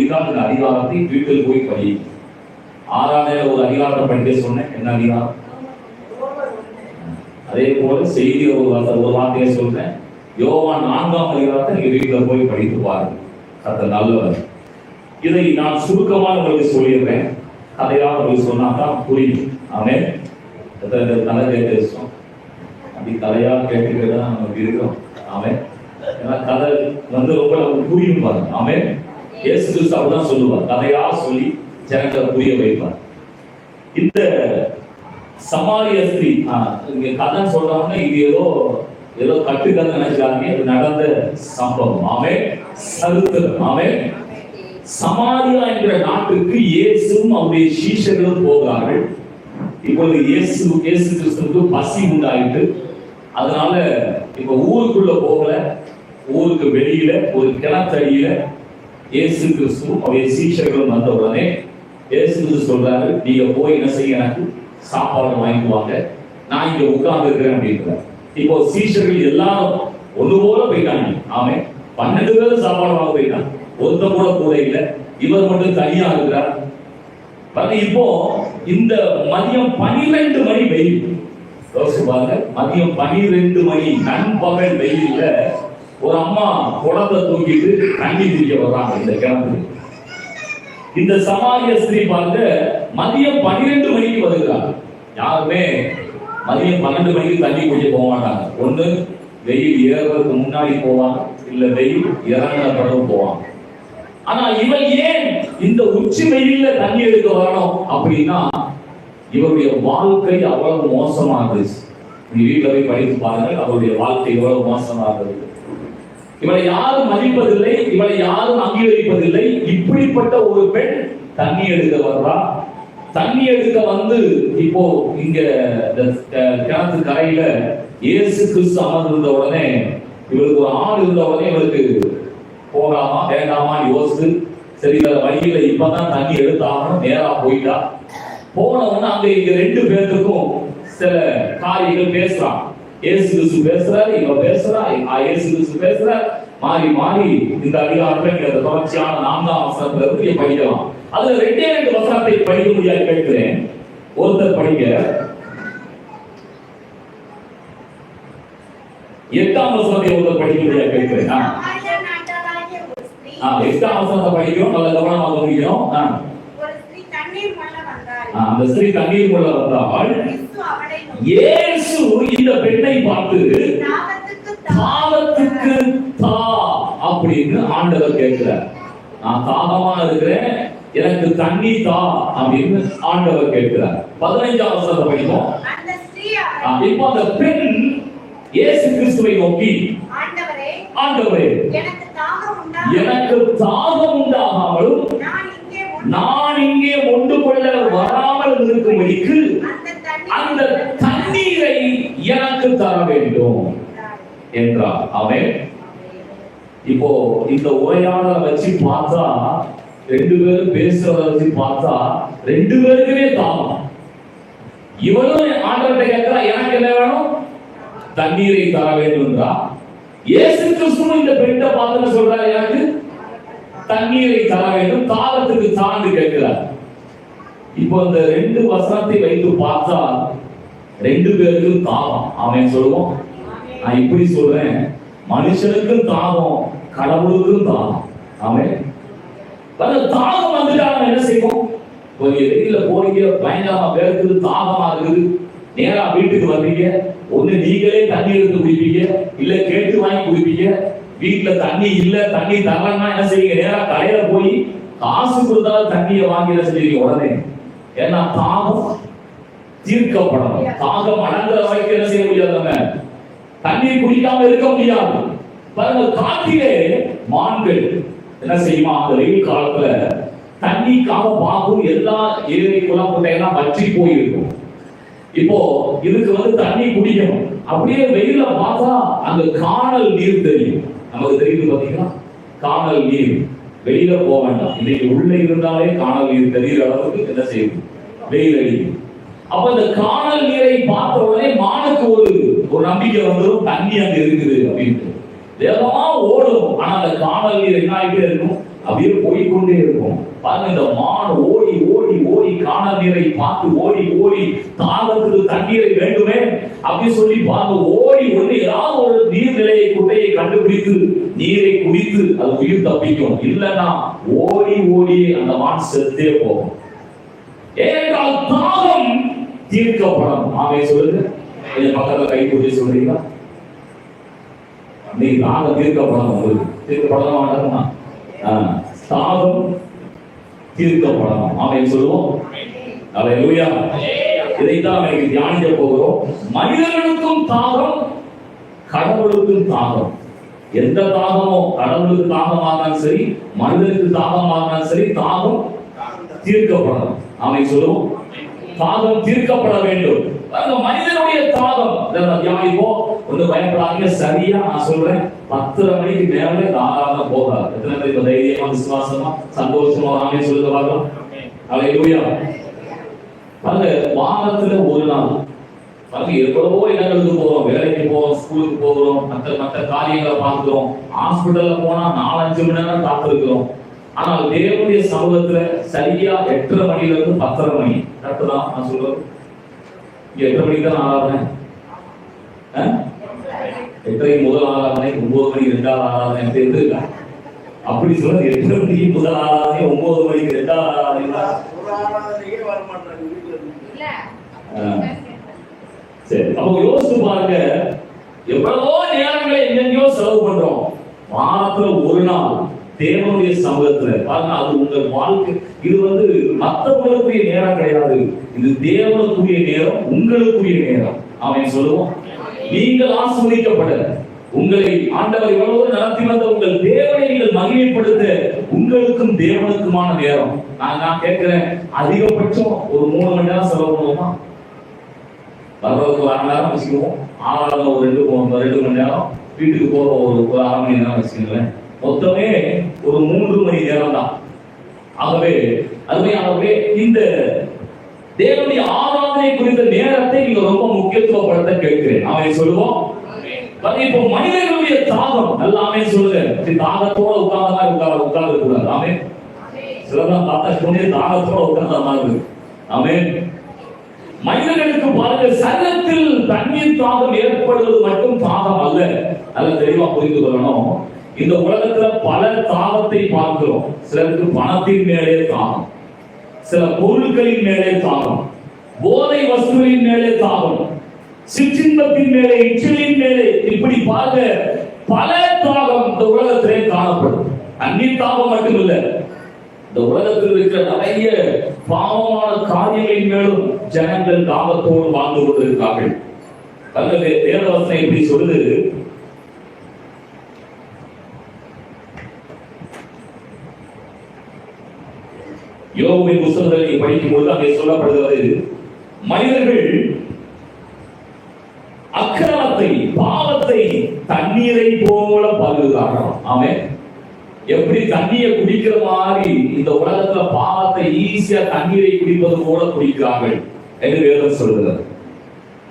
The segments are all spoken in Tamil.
இந்த அதிகாரத்தை வீட்டில் போய் படி. 6ஆம் தேதி ஒரு அதிகாரத்தை படிக்க சொன்னேன். என்ன அதிகாரம்? அதே போல செய்தி ஒரு வார்த்தையை சொல்றேன். யோவான் 4ஆம் அதிகாரத்தை நீங்க வீட்டில் போய் படித்து பாருங்க. அது நல்லவர். இதை நான் சுருக்கமாக உங்களுக்கு சொல்லிடுறேன். கதையாக உங்களுக்கு சொன்னாதான் புரியும். ஆமென். கதை பேசும் அப்படி கதையா கேட்டுக்கிட்டு தான் நமக்கு இருக்கிறோம். ஆமென். ஏன்னா கதை ரொம்ப நமக்கு புரியும் பாருங்க. ஆமென். இயேசு கிறிஸ்து அப்படிதான் சொல்லுவார். கதையா சொல்லி ஜனங்களை புரிய வைப்பார். இந்த சமாரிய ஸ்திரீ இங்க கதை சொல்றாங்கன்னா இது ஏதோ கட்டுக்கதை நினைச்சாங்க. இது நடந்த சம்பவம். ஆமென். சரித்திரம். ஆமென். சமாரியா என்கிற நாட்டுக்கு இயேசுவும் அவருடைய சீஷர்களும் போகிறார்கள். இப்பொழுது இயேசு கிறிஸ்துவுக்கு பசி உண்டாயிட்டு, அதனால இப்ப ஊருக்குள்ள போகல, ஊருக்கு வெளியில ஒரு கிணத்தடியில இயேசு கிறிஸ்துவும் அவருடைய சீஷர்களும் வந்த உடனே இயேசு கிறிஸ்து சொல்றாரு, நீங்க போய் என்ன செய்ய, எனக்கு சாப்பாடு வாங்கிக்குவாங்க, நான் இங்க உட்கார்ந்து இருக்கிறேன் அப்படின்றார். இப்போ சீஷர்கள் எல்லாரும் ஒன்று போல போயிட்டாங்க. ஆமே, 12 பேரும் சாப்பாடு வாங்க போயிட்டாங்க. ஒருத்த கூட இல்லை, இவர் மட்டும் தனியா இருக்கிறார். இப்போ இந்த மதியம் 12 மணி வெயில், பாருங்க, மதியம் 12 மணி நண்பகல் வெயில்ல ஒரு அம்மா குடத்தை தூக்கிட்டு தண்ணி குடிக்க வர்றாங்க இந்த கிணறு. இந்த சமாரிய ஸ்திரீ பாருங்க, மதியம் 12 மணிக்கு வருகிறாங்க. யாருமே மதியம் 12 மணிக்கு தண்ணி குடிக்க போக மாட்டாங்க. ஒண்ணு வெயில் ஏறுறதுக்கு முன்னாடி போவாங்க, இல்ல வெயில் இறங்கின பிறகு போவாங்க. ஆனா இவன் ஏன் இந்த உச்சி வெயில்ல தண்ணி எடுக்க வரணும் அப்படின்னா, இவருடைய வாழ்க்கை அவ்வளவு மோசமாகுது. நீ வீட்டுல போய் படித்து பாருங்கள், அவருடைய வாழ்க்கை எவ்வளவு மோசமாகுது. இவளை யாரும் மதிப்பதில்லை, இவளை யாரும் அங்கீகரிப்பதில்லை. இப்படிப்பட்ட ஒரு பெண் தண்ணி எடுக்க வர்றா. தண்ணி எடுக்க வந்து இப்போ இங்க கிணத்து கரையில இயேசு கிறிஸ்து அமர்ந்திருந்த உடனே, இவருக்கு ஒரு ஆள் இருந்த உடனே இவருக்கு போகலாமா வேண்டாமா யோசித்து, சரி வேற வழியில இப்பதான் தண்ணி எடுத்தாகணும், நேரா போயிட்டா. போன உடனே அங்க இங்க 2 பேருக்கும் சில காரியங்கள் பேசுறான். இயேசு கிறிஸ்து பேசுறாரு, இவ பேசுறா, இயேசு கிறிஸ்து பேசுறாரு. மாறி மாறி இந்த அதிகாரத்துல தொடர்ச்சியான 4ஆம் வசனத்துல இருந்து படிக்கலாம். அதுல 2 வசனத்தை படிக்க முடியாது கேட்கிறேன். ஒருத்தர் படிங்க 8ஆம் வசனத்தை ஒருத்தர் படிக்க முடியாது கேட்கிறேன். 8ஆம் வசனத்தை படிக்கணும், நல்ல கவனமாக கவனிக்கணும். அந்த ஸ்திரீ தண்ணீர் கொள்ள வந்தால் இயேசு இந்த பெண்ணை பார்த்து தாகத்துக்கு தா அப்படின்னு ஆண்டவர் கேட்கிறார். நான் தாகமா இருக்கிறேன், எனக்கு தண்ணி தா அப்படின்னு ஆண்டவர் கேட்கிறார். 15ஆம் வசனத்தை படிப்போம். இப்போ அந்த பெண் இயேசு கிறிஸ்துவை நோக்கி, ஆண்டவரே எனக்கு தாகம் உண்டாகாமலும் நான் இங்கே மொண்டு கொள்ள வராமல் இருக்கும்படிக்கு அந்த தண்ணீரை எனக்கு தர வேண்டும் என்றார். அவன் இப்போ இந்த உரையாடலை வச்சு பார்த்தா, 2 பேரும் பேசுறத வச்சு பார்த்தா 2 பேருக்குமே தாகம். இவனும் ஆண்டவர்கிட்ட கேட்கிறா, எனக்கு என்ன வேணும், தண்ணீரை தர வேண்டும் என்றா. இயேசு கிறிஸ்துவும் இந்த பெண்ணை பார்த்து சொல்றாரு, எனக்கு தண்ணீரை தர வேண்டும், தாகத்துக்கு சார்ந்து கேட்கிறார். இப்போ இந்த 2 வசனத்தை வைத்து பார்த்தா 2 பேருக்கும் தாகம். அவன் சொல்லுவோம், நான் இப்படி சொல்றேன், மனுஷனுக்கும் தாகம், கடவுளுக்கும் தாகம். அவன் தாகம் வந்துட்டா என்ன செய்வோம்? கொஞ்சம் வெளியில போறீங்க, பயங்கரமா பேருக்கு தாகமா இருக்குது, நேரா வீட்டுக்கு வர்றீங்க, ஒண்ணு நீங்களே தண்ணி எடுத்து குடிப்பீங்க, இல்ல கேட்டு வாங்கி குடிப்பீங்க. வீட்டுல தண்ணி இல்ல, தண்ணி தரலன்னா என்ன செய்வீங்க? நேரா கடையில போய் காசு கொடுத்தாலும் தண்ணியை வாங்கி என்ன செய்வீங்க உடனே? ஏன்னா தாகம் தீர்க்கப்படணும். தாகம் அடங்குற வரைக்கும் என்ன செய்ய முடியாது, தண்ணீர் குடிக்காம இருக்க முடியாது. பாருங்க, காட்டிலே மான்கள் என்ன செய்யுமா, அந்த வெயில் காலத்துல தண்ணிக்காக பார்க்கும், எல்லா ஏரி குளம் குட்டையெல்லாம் வற்றி போயிருக்கும். இப்போ இதுக்கு தண்ணி குடிக்கணும். அப்படியே வெயில பார்த்தா அங்க காணல் நீர் தெரியும். நமக்கு தெரியுது பாத்தீங்களா, காணல் நீர். வெளியில போக வேண்டாம், இன்னைக்கு உள்ள இருந்தாலே காணல் நீர் தெரிகிற அளவுக்கு என்ன செய்யும், வெயில் அடிக்கும். அப்ப இந்த காணல் நீரை பார்த்த உடனே மானுக்கு ஒரு நம்பிக்கை வந்துடும், தண்ணி அங்க இருக்குது அப்படின்ட்டு வேகமா ஓடும். ஆனா அந்த காணல் நீர் என்ன ஆகிட்டே இருக்கும், அப்படியே போய்கொண்டே இருக்கும். பாருங்க, இந்த மான் ஓடி ஓடி ஓடி காணல் நீரை பார்த்து ஓடி ஓடி தாகத்துக்கு தண்ணீரை வேண்டுமே அப்படின்னு சொல்லி பாருங்க, ஓடி ஒன்று ஏதாவது ஒரு நீர்நிலையை குட்டையை கண்டுபிடித்து நீரை குடித்து அது உயிர் தப்பிக்கும். இல்லைன்னா ஓடி ஓடி அந்த மான் செத்தே போகும். ஏனென்றால் தாகம் தீர்க்கப்படும். ஆமே சொல்லுங்க. பக்கத்துல கை கூட்டி சொல்றீங்களா? நீ தாகம் தீர்க்கப்படணும். உங்களுக்கு தீர்க்கப்படலாம் மாட்டோமா? தாகம் தீர்க்கப்படணும். ஆமே சொல்லுவோம். அல்லேலூயா. இதைத்தான் இன்னைக்கு தியானிக்க போகிறோம். மனிதர்களுக்கும் தாகம், கடவுளுக்கும் தாகம். எந்த தாகமோ, கடவுளுக்கு தாகமானாலும் சரி, மனிதனுக்கு தாகமானாலும் சரி, தாகம் தீர்க்கப்படணும். ஆமே சொல்லுவோம். தாகம் தீர்க்கப்பட வேண்டும். மனிதனுடைய தாகம் தியானிப்போம். ஒன்று பயப்படாதீங்க. சரியா நான் சொல்றேன், 10:30 மணிக்கு மேலே தாராளமா போகாது. எத்தனை பேர் இப்ப தைரியமா விசுவாசமா சந்தோஷமா ஆமே சொல்லுங்க பார்க்கலாம். அல்லேலூயா. பாருங்க, வாரத்துல ஒரு நாள் பாருங்க, எவ்வளவோ இடங்களுக்கு போறோம், வேலைக்கு போறோம், ஸ்கூலுக்கு போகிறோம், மற்ற காரியங்களை பார்க்கிறோம், ஹாஸ்பிட்டல்ல போனா 4-5 மணி நேரம் காத்திருக்கிறோம். ஆனால் தேவனுடைய சமூகத்துல சரியா 8:30 மணில இருந்து 10:30 மணி கரெக்ட் தான் நான் சொல்றது. 8:30 மணிக்கு தான் ஆராதனை, 8:30 முதல் ஆராதனை, 9 மணிக்கு 2வது ஆராதனை இருக்கா? அப்படி சொல்ல 8:30 மணிக்கு முதல் ஆராதனை, 9 மணிக்கு 2வது ஆராதனை. சரி, அப்போ யோசிச்சு பாருங்க, எவ்வளவோ நேரங்களை எங்கெங்கயோ செலவு பண்றோம். வாரத்துல ஒரு நாள் தேவனுடைய சமூகத்துல பாருங்க, அது உங்கள் வாழ்க்கை. இது மற்றவர்களுக்குரிய நேரம் கிடையாது, இது தேவனுக்குரிய நேரம், உங்களுக்குரிய நேரம். அவன் சொல்லுவோம், நீங்கள் ஆசீர்வதிக்கப்பட உங்களை ஆண்டவர் இவ்வளவு நடத்தி வந்த உங்கள் தேவனை நீங்கள் மகிமைப்படுத்த உங்களுக்கும் தேவனுக்குமான நேரம். நான் கேட்கிறேன், அதிகபட்சம் ஒரு 3 மணி நேரம் செலவு பண்ணுவோமா? வர்றதுக்கு 1 மணி நேரம் வச்சுக்குவோம், ஆறாவது ஒரு 2 மணி நேரம், வீட்டுக்கு போற ஒரு 1/2 மணி நேரம் வச்சுக்கோங்களேன். மொத்தமே ஒரு 3 மணி நேரம் தான். ஆகவே இந்த தேவனுடைய ஆராதனை குறித்த நேரத்தை நீங்க ரொம்ப முக்கியத்துவப்படுத்த கேட்கிறேன். அவன் சொல்லுவோம், இப்போ மனிதர்களுடைய தாகம் எல்லாமே சொல்லுங்க. தாகத்தோட உட்கார்ந்து கூடாது. ஆமே. சிலதான் பார்த்தா சொன்னே தாகத்தோட உட்கார்ந்த மாதிரி. ஆமே. மனிதர்களுக்கு பாருங்க, சரீரத்தில் தண்ணீர் தாகம் ஏற்படுவது மட்டும் தாகம் அல்ல. நல்ல தெளிவா புரிந்து கொள்ளணும். இந்த உலகத்துல பல தாகத்தை பார்க்கிறோம். சிலருக்கு பணத்தின் மேலே தாகம், சில பொருட்களின் மேலே தாகம், போதை வஸ்துவின் மேலே தாகம், சிற்றின்பத்தின் மேலே, இச்சலின் மேலே, இப்படி பார்க்க பல தாகம் இந்த உலகத்திலே காணப்படும். தண்ணீர் தாகம் மட்டும் இல்ல, இந்த உலகத்தில் இருக்கிற நிறைய பாவமான காரியங்களின் மேலும் ஜனங்கள் தாகத்தோடு வாழ்ந்து கொண்டிருக்கிறார்கள். வேதவசனம் எப்படி சொல்லுது? யோபுவின் புத்தகத்தை படிக்கும் போது அங்கே சொல்லப்படுகிறது, மனிதர்கள் அக்கிரமத்தை, பாவத்தை தண்ணீரை போல பருகுகிறார்கள். ஆமென். எப்படி தண்ணீரை குடிக்கிற மாதிரி இந்த உலகத்துல பாவத்தை ஈஸியா தண்ணீரை குடிப்பது போல குடிக்கிறார்கள் என்று வேதம் சொல்கிறது.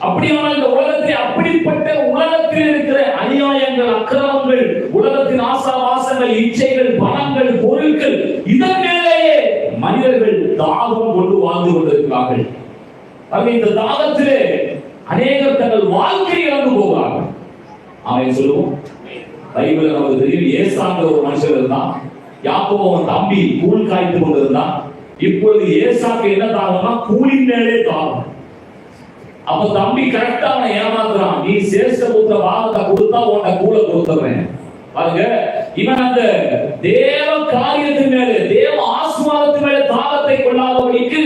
அப்படியானால் இந்த உலகத்தை, அப்படிப்பட்ட உலகத்தில் இருக்கிற அநியாயங்கள், அக்கிரமங்கள், உலகத்தின் ஆசாபாசங்கள், இச்சைகள், பணங்கள், பொருட்கள், இதன் மேலேயே மனிதர்கள் தாகம் கொண்டு வாழ்ந்து கொண்டிருக்கிறார்கள். இந்த தாகத்திலே அநேகர் தங்கள் வாழ்க்கை இழந்து போகிறார்கள். அவன் சொல்லுவோம், பைபிள் நமக்கு தெரியும், ஏசாங்கிற ஒரு மனுஷன் இருந்தான். யாக்கோபு அவன் தம்பி கூழ் காய்த்து கொண்டிருந்தான். இப்பொழுது ஏசாக்கு என்ன தாகம்னா கூலின் மேலே தாகம். அப்ப தம்பி கரெக்டா அவனை ஏமாத்துறான். நீ சேஷ்ட புத்திர பாகத்தை கொடுத்தா உன்னை கூழ கொடுத்துறேன். பாருங்க, இவன் அந்த தேவ காரியத்தின் மேலே, தேவ ஆசீர்வாதத்தின் மேலே தாகத்தை கொள்ளாதபடிக்கு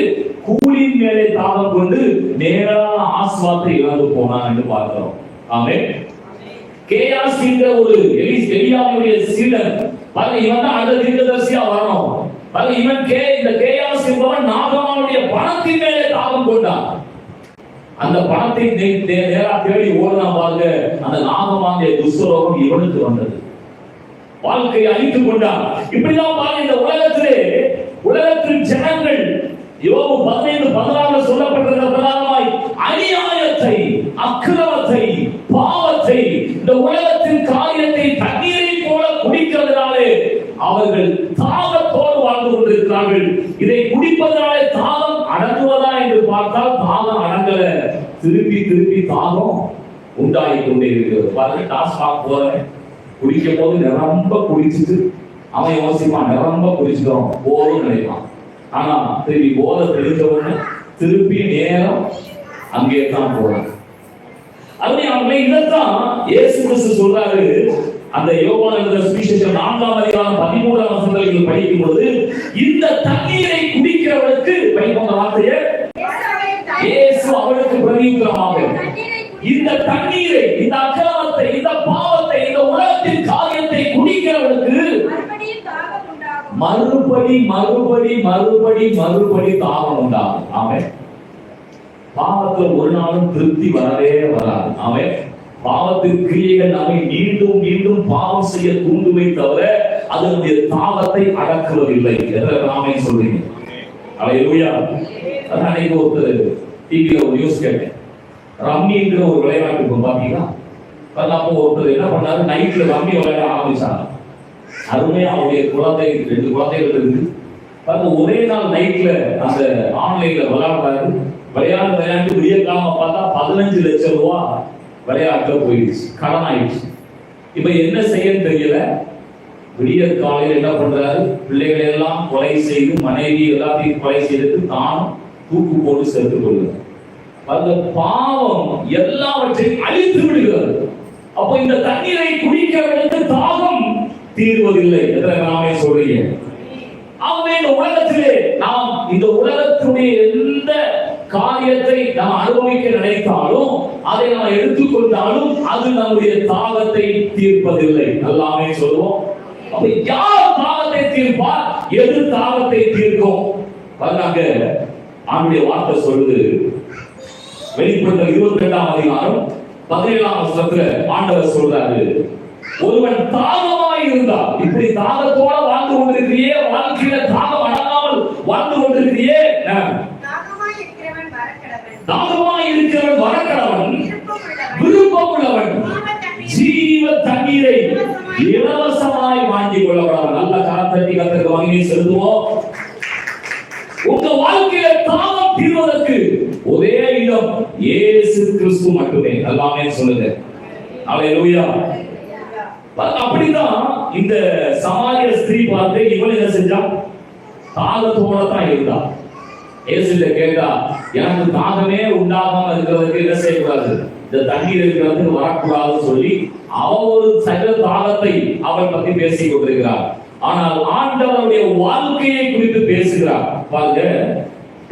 கூலின் மேலே தாகம் கொண்டு நேரான ஆசீர்வாதத்தை இழந்து போனான் என்று பார்க்கிறோம். ஆமென். கேயாஸ் என்ற ஒரு எலியாவுடைய சீடன், பாருங்க, இவன் தான் அடுத்த தீர்க்கதரிசியா வரணும். பாருங்க, இந்த கேயாஸ் என்பவன் நாகமானுடைய பணத்தின் மேலே தாகம் கொண்டான். அந்த பணத்தை நேரா தேடி ஓடுனா பாருங்க, அந்த நாகமானுடைய துஷ்டரோகம் இவனுக்கு வந்தது. வாழ்க்கையை அழித்துக் கொண்டான். இப்படிதான் பாருங்க, இந்த உலகத்தில் ஜனங்கள் யோபு 15:16 சொல்லப்பட்டிருக்கிற பிரகாரமாய் அநியாயத்தை, அக்கிரமத்தை, பாவத்தை, இந்த உலகத்தின் காரியத்தை தண்ணீரை போல குடிக்கிறதுனாலே அவர்கள் கொண்டிருக்கிறார்கள். இதை குடிப்பதனாலே தாகம் அடங்குவதா என்று பார்த்தால் தாகம் அடங்கல, திருப்பி திருப்பி தாகம் உண்டாகி கொண்டே இருக்கிறது. பாருங்க, டாஸ்மாக் போறேன், குடிக்கும் போது நிரம்ப குடிச்சிட்டு அவன் யோசிப்பான், நிரம்ப குடிச்சிட்டோம் போதும் நினைப்பான். ஆனா திருப்பி போதை தெளிஞ்சவன திருப்பி நேரம் அங்கே தான் போறான். அவனை இதைத்தான் இயேசு கிறிஸ்து சொல்றாரு. அந்த யோவான் எழுதின சுவிசேஷம் 4ஆம் அதிகாரம் 13ஆம் வசனத்தில் படிக்கும் பொழுது, இந்த தண்ணீரை குடிக்கிறவனுக்கு வைப்போம் வார்த்தையை இயேசு அவனுக்கு பிரதியுத்தரமாக, இந்த தண்ணீரை, இந்த அக்கிரமத்தை, இந்த பாவத்தை, இந்த உலகத்தின் காரியத்தை குடிக்கிறவனுக்கு மறுபடி மறுபடி மறுபடி மறுபடி தாகம் உண்டாகும். ஆமென். பாவத்தில் ஒரு நாளும் திருப்தி வரவே வராது. ஆமென். பாவத்தின் கிரியைகள் நம்மை மீண்டும் மீண்டும் பாவம் செய்ய தூண்டுமே தவிர அதனுடைய தாகத்தை அடக்குவதில்லை என்று நாமே சொல்றீங்க. அல்லேலூயா. அன்னைக்கு ஒரு டிவியில ஒரு நியூஸ் கேட்டேன். ரம்மிங்கிற ஒரு விளையாட்டு இருக்கும் பாத்தீங்களா? அப்போ ஒருத்தர் என்ன பண்ணாரு, நைட்ல ரம்மி விளையாட ஆரம்பிச்சாங்க. அருமையா அவருடைய குழந்தை, 2 குழந்தைகள் இருக்கு. ஒரே நாள் நைட்ல அந்த ஆன்லைன்ல விளையாடுறாரு. விளையாண்டு விடிய காலமா பார்த்தா 15 லட்சம் ரூபாய் விளையாட்டுல போயிடுச்சு, கடன் ஆயிடுச்சு. இப்ப என்ன செய்ய தெரியல. விடிய காலையில் என்ன பண்றாரு, பிள்ளைகளை எல்லாம் கொலை செய்து, மனைவி எல்லாத்தையும் கொலை செய்து தானும் தூக்கு போட்டு செலுத்திக் கொள்கிறார். அந்த பாவம் எல்லாவற்றையும் அழித்து விடுகிறது. அப்போ இந்த தண்ணீரை குடிக்கிறவனுக்கு தாகம் தீர்வதில்லை என்று நாமே சொல்றீங்க. ஆகவே இந்த உலகத்திலே நாம் இந்த உலகத்துடைய எந்த காரியத்தை நாம் அனுபவிக்க நினைத்தாலும், அதை நாம் எடுத்துக்கொண்டாலும் அது நம்முடைய தாகத்தை தீர்ப்பதில்லை. எல்லாமே சொல்லுவோம். அப்ப யார் தாகத்தை தீர்ப்பார், எது தாகத்தை தீர்க்கும்? பாருங்க, ஆண்டுடைய வார்த்தை சொல்லுது. வெளிப்படுத்தல் 22ஆம் அதிகாரம் 17ஆம் வசனத்துல ஆண்டவர் சொல்றாரு, ஒருவன் தாகமாய் இருந்தால், இப்படி தாகத்தோட வாழ்ந்து கொண்டிருக்கிறியே, வாழ்க்கையில தாகம் அடங்காமல் வாழ்ந்து கொண்டிருக்கிறியே, தாகமாய் இருக்கிறவன் வரக்கடவன், விருப்பம் உள்ளவன் ஜீவ தண்ணீரை இலவசமாய் வாங்கிக் கொள்ளவன். நல்ல கரத்தட்டி கர்த்தருக்கு மகிமை செலுத்துவோம். உங்க வாழ்க்கையில தாகம் தீர்வதற்கு ஒரே இடம் இயேசு கிறிஸ்து மட்டுமே. எல்லாமே சொல்லுங்க. அல்லேலூயா. அப்படிதான் இந்த சமாரிய ஸ்திரீ பார்த்து இவள் என்ன செஞ்சா, தாகத்தோட தான் இருந்தா. இயேசுட்ட கேட்டா, எனக்கு தாகமே உண்டாகாம இருக்கிறதுக்கு என்ன செய்யக்கூடாது, இந்த தண்ணீர் இருக்கிறதுக்கு வரக்கூடாதுன்னு சொல்லி அவ ஒரு சகல தாகத்தை அவள் பத்தி பேசிக் கொண்டிருக்கிறார். ஆனால் ஆண்டவருடைய வாழ்க்கையை குறித்து பேசுகிறார். பாருங்க,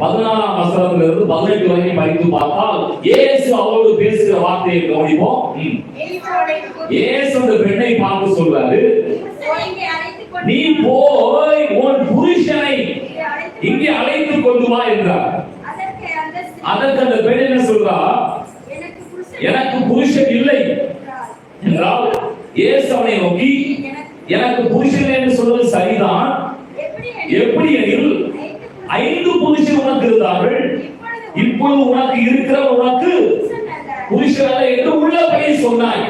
14ஆம் வசனத்திலிருந்து 18 வரைக்கும் படித்து பார்த்தால் இயேசு அவளோடு பேசுகிற வார்த்தையை கவனிப்போம். இயேசு அந்த பெண்ணை பார்த்து சொல்றாரு, நீ போய் உன் புருஷனை இங்கே அழைத்து கொண்டு வா என்றார். அதற்கு அந்த பெண் என்ன சொல்றா, எனக்கு புருஷன் இல்லை என்றால் இயேசு அவனை நோக்கி, எனக்கு புருஷன் என்று சொல்வது சரிதான், எப்படி எனில் 5 புருஷன் உனக்கு இருந்தார்கள், இப்பொழுது உனக்கு இருக்கிற உனக்கு புருஷன் அல்ல என்று உள்ளபடி சொன்னாய்.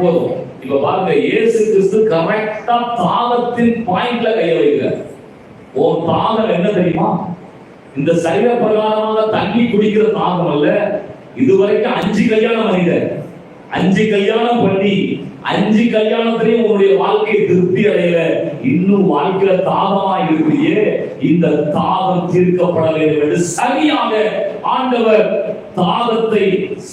போதும். இப்ப பாருங்க, இயேசு கிறிஸ்து கரெக்டா தாகத்தின் பாயிண்ட்ல கைய வைக்கிறார். ஓ தாகம் என்ன தெரியுமா, இந்த சரீர பிரகாரமாக தண்ணி குடிக்கிற தாகம் அல்ல. இதுவரைக்கும் 5 கல்யாணம் மனிதர், 5 கல்யாணம் பண்ணி 5 கல்யாணத்திலையும் உங்களுடைய வாழ்க்கை திருப்தி அடையல, இன்னும் வாழ்க்கையில தாகமா இருக்கிறியே, இந்த தாகம் தீர்க்கப்பட வேண்டும் என்று சரியாக ஆண்டவர் தாகத்தை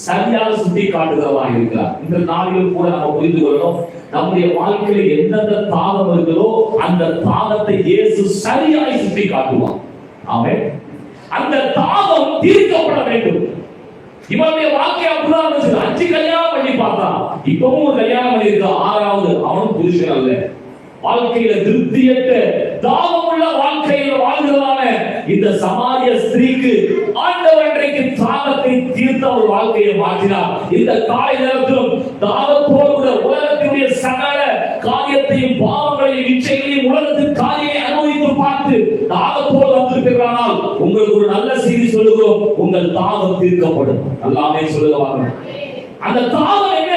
சரியாக சுட்டி காட்டுகிறவராக இருக்கிறார். இந்த நாளிலும் கூட நம்ம புரிந்து கொள்ளணும், நம்முடைய வாழ்க்கையில எந்தெந்த தாகம் இருக்கிறதோ அந்த தாகத்தை இயேசு சரியாக சுட்டி காட்டுவார். ஆமென். அந்த தாகம் தீர்க்கப்பட வேண்டும். இவனுடைய வாழ்க்கை அப்படிதான் இருந்துச்சு. 5 கல்யாணம் பண்ணி பார்த்தான், இப்பவும் ஒரு கல்யாணம் பண்ணி இருக்கான், 6வது அவனும் புருஷன் அல்ல. வாழ்க்கையில திருப்தியற்ற தாகமுள்ள வாழ்க்கையில வாழ்கிறதான இந்த சமாரிய ஸ்திரீக்கு ஆண்டவர் இன்றைக்கு தாகத்தை தீர்த்த ஒரு வாழ்க்கையை மாற்றினார். இந்த காலை நேரத்திலும் தாகத்தோடு உலகத்தினுடைய சகல காரியத்தையும், பாவங்களையும், இச்சைகளையும், உலகத்தின் காரியங்களை அனுபவித்து பார்த்து தாகத்தோடு வந்திருக்கிறானால் உங்களுக்கு ஒரு நல்ல செய்தி சொல்லுகிறோம், உங்கள் தாகம் தீர்க்கப்படும். எல்லாமே சொல்லுவாங்க. அந்த தாகம் என்ன,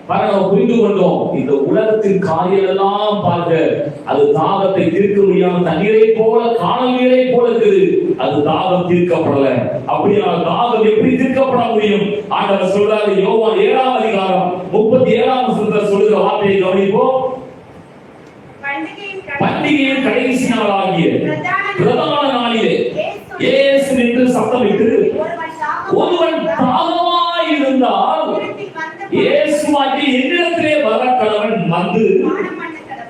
புரிந்து கொண்டோம். இந்த உலகத்தின் காரியம் எல்லாம் பார்க்க அது தாகத்தை தீர்க்க முடியாம தண்ணீரை போல காணல் நீரை போல இருக்குது. அது தாகம் தீர்க்கப்படல. அப்படியான தாகம் எப்படி தீர்க்கப்பட முடியும்? ஆண்டவர் சொல்றாரு யோவான் 7ஆம் அதிகாரம் 37ஆம் வசனத்தில் சொல்லுகிற வார்த்தையை கவனிப்போம். பண்டிகையின் கடைசி நாளாகிய பிரதான நாளிலே இயேசு நின்று சத்தமிட்டு, ஒருவன் தாகமாய் இருந்தால் இயேசுவாகிய என்னிடத்திலே வர கடவன் வந்து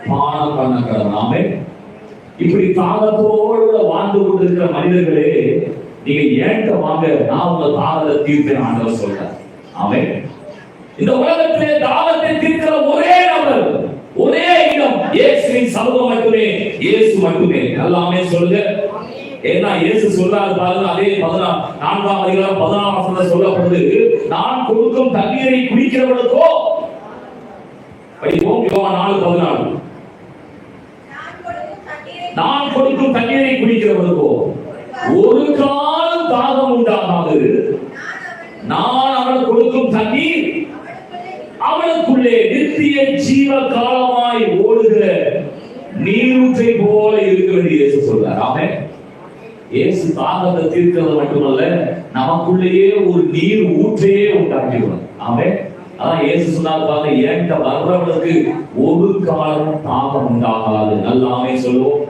பானம் பண்ண கடவன். ஆமென். இப்படி தாகத்தோடு வாழ்ந்து கொண்டிருக்கிற மனிதர்களே, நீங்க ஏன்ட்ட வாங்க, நான் உங்க தாகத்தை தீர்ப்பேன் ஆண்டவர் சொல்றார். ஆமென். இந்த உலகத்திலே தாகத்தை தீர்க்கிற ஒரே நபர், ஒரே இடம் இயேசுவின் சமூகம் மட்டுமே, இயேசு மட்டுமே. எல்லாமே சொல்லுங்க. ஏன்னா இயேசு சொல்றாரு பாருங்க, அதே 4ஆம் அதிகாரம் 14ஆம் வசனத்தில் சொல்லப்படுது, நான் கொடுக்கும் தண்ணீரை குடிக்கிறவனுக்கோ, படிப்போம் யோவான் 4:14, நான் கொடுக்கும் தண்ணீரை குடிக்கிறவனுக்கோ ஒரு காலம் தாகம் உண்டாகாது, நான் அவனுக்கு கொடுக்கும் தண்ணீர் அவனுக்குள்ளே நித்திய ஜீவ காலமாய் ஓடுகிற நீரூற்றை போல இருக்கிறது இயேசு சொல்றார். ஆமென். இயேசு தாகத்தை தீர்க்கிறது மட்டுமல்ல, நமக்குள்ளேயே ஒரு நீர் ஊற்றையே உண்டாக்கிடுவார். ஆமென். அதான் இயேசு சொன்னார் பாருங்க, ஏன்ட்ட வர்றவனுக்கு ஒரு காலம் தாகம் உண்டாகாது. நல்லாமே சொல்லுவோம்.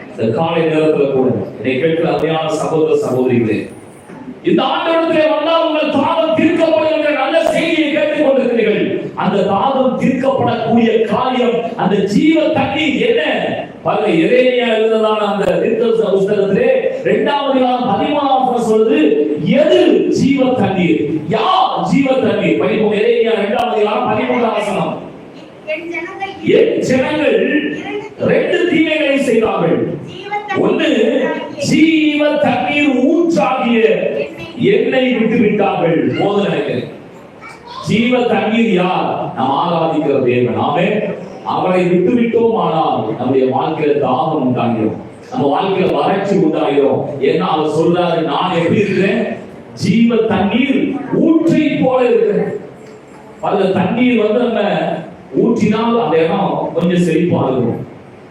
இந்த காலை நேரத்துல கூட இதை கேட்கிற அருமையான சகோதர சகோதரிகளே, இந்த ஆண்டவரிடத்திலே வந்தால் உங்கள் தாகம் தீர்க்கப்படும் என்ற நல்ல செய்தியை கேட்டுக் கொண்டிருக்கிறீர்கள். அந்த தாகம் தீர்க்கப்படக்கூடிய காரியம், அந்த ஜீவ தண்ணீர் என்ன? பாருங்க, எரேமியா எழுதினதான அந்த தீர்க்க புத்தகத்திலே 2ஆம் அதிகாரம் 13ஆம் வசனம் சொல்லுது, எது ஜீவ தண்ணீர்? யார் ஜீவ தண்ணீர்? படிப்போம். எரேமியா 2ஆம் அதிகாரம் 13ஆம் வசனம். என் ஜனங்கள் 2 தீமைகளை செய்தார்கள். ஒன்று, ஜீவ தண்ணீர் ஊற்றாகிய என்னை விட்டு விட்டார்கள். போது நினைக்கிறேன். ஜீவ தண்ணீர் யார்? நாம் ஆராதிக்கிற தேவன். ஆமென். அவரை விட்டு விட்டோம் ஆனால் நம்முடைய வாழ்க்கையில தாகம் உண்டாகிறோம், நம்ம வாழ்க்கையில வறட்சி உண்டாகிறோம். ஏன்னா அவர் சொல்றாரு, நான் எப்படி இருக்கிறேன்? ஜீவ தண்ணீர் ஊற்றை போல இருக்கிறேன். அந்த தண்ணீர் நம்ம ஊற்றினால் அந்த இடம் கொஞ்சம் செழிப்பா இருக்கும்.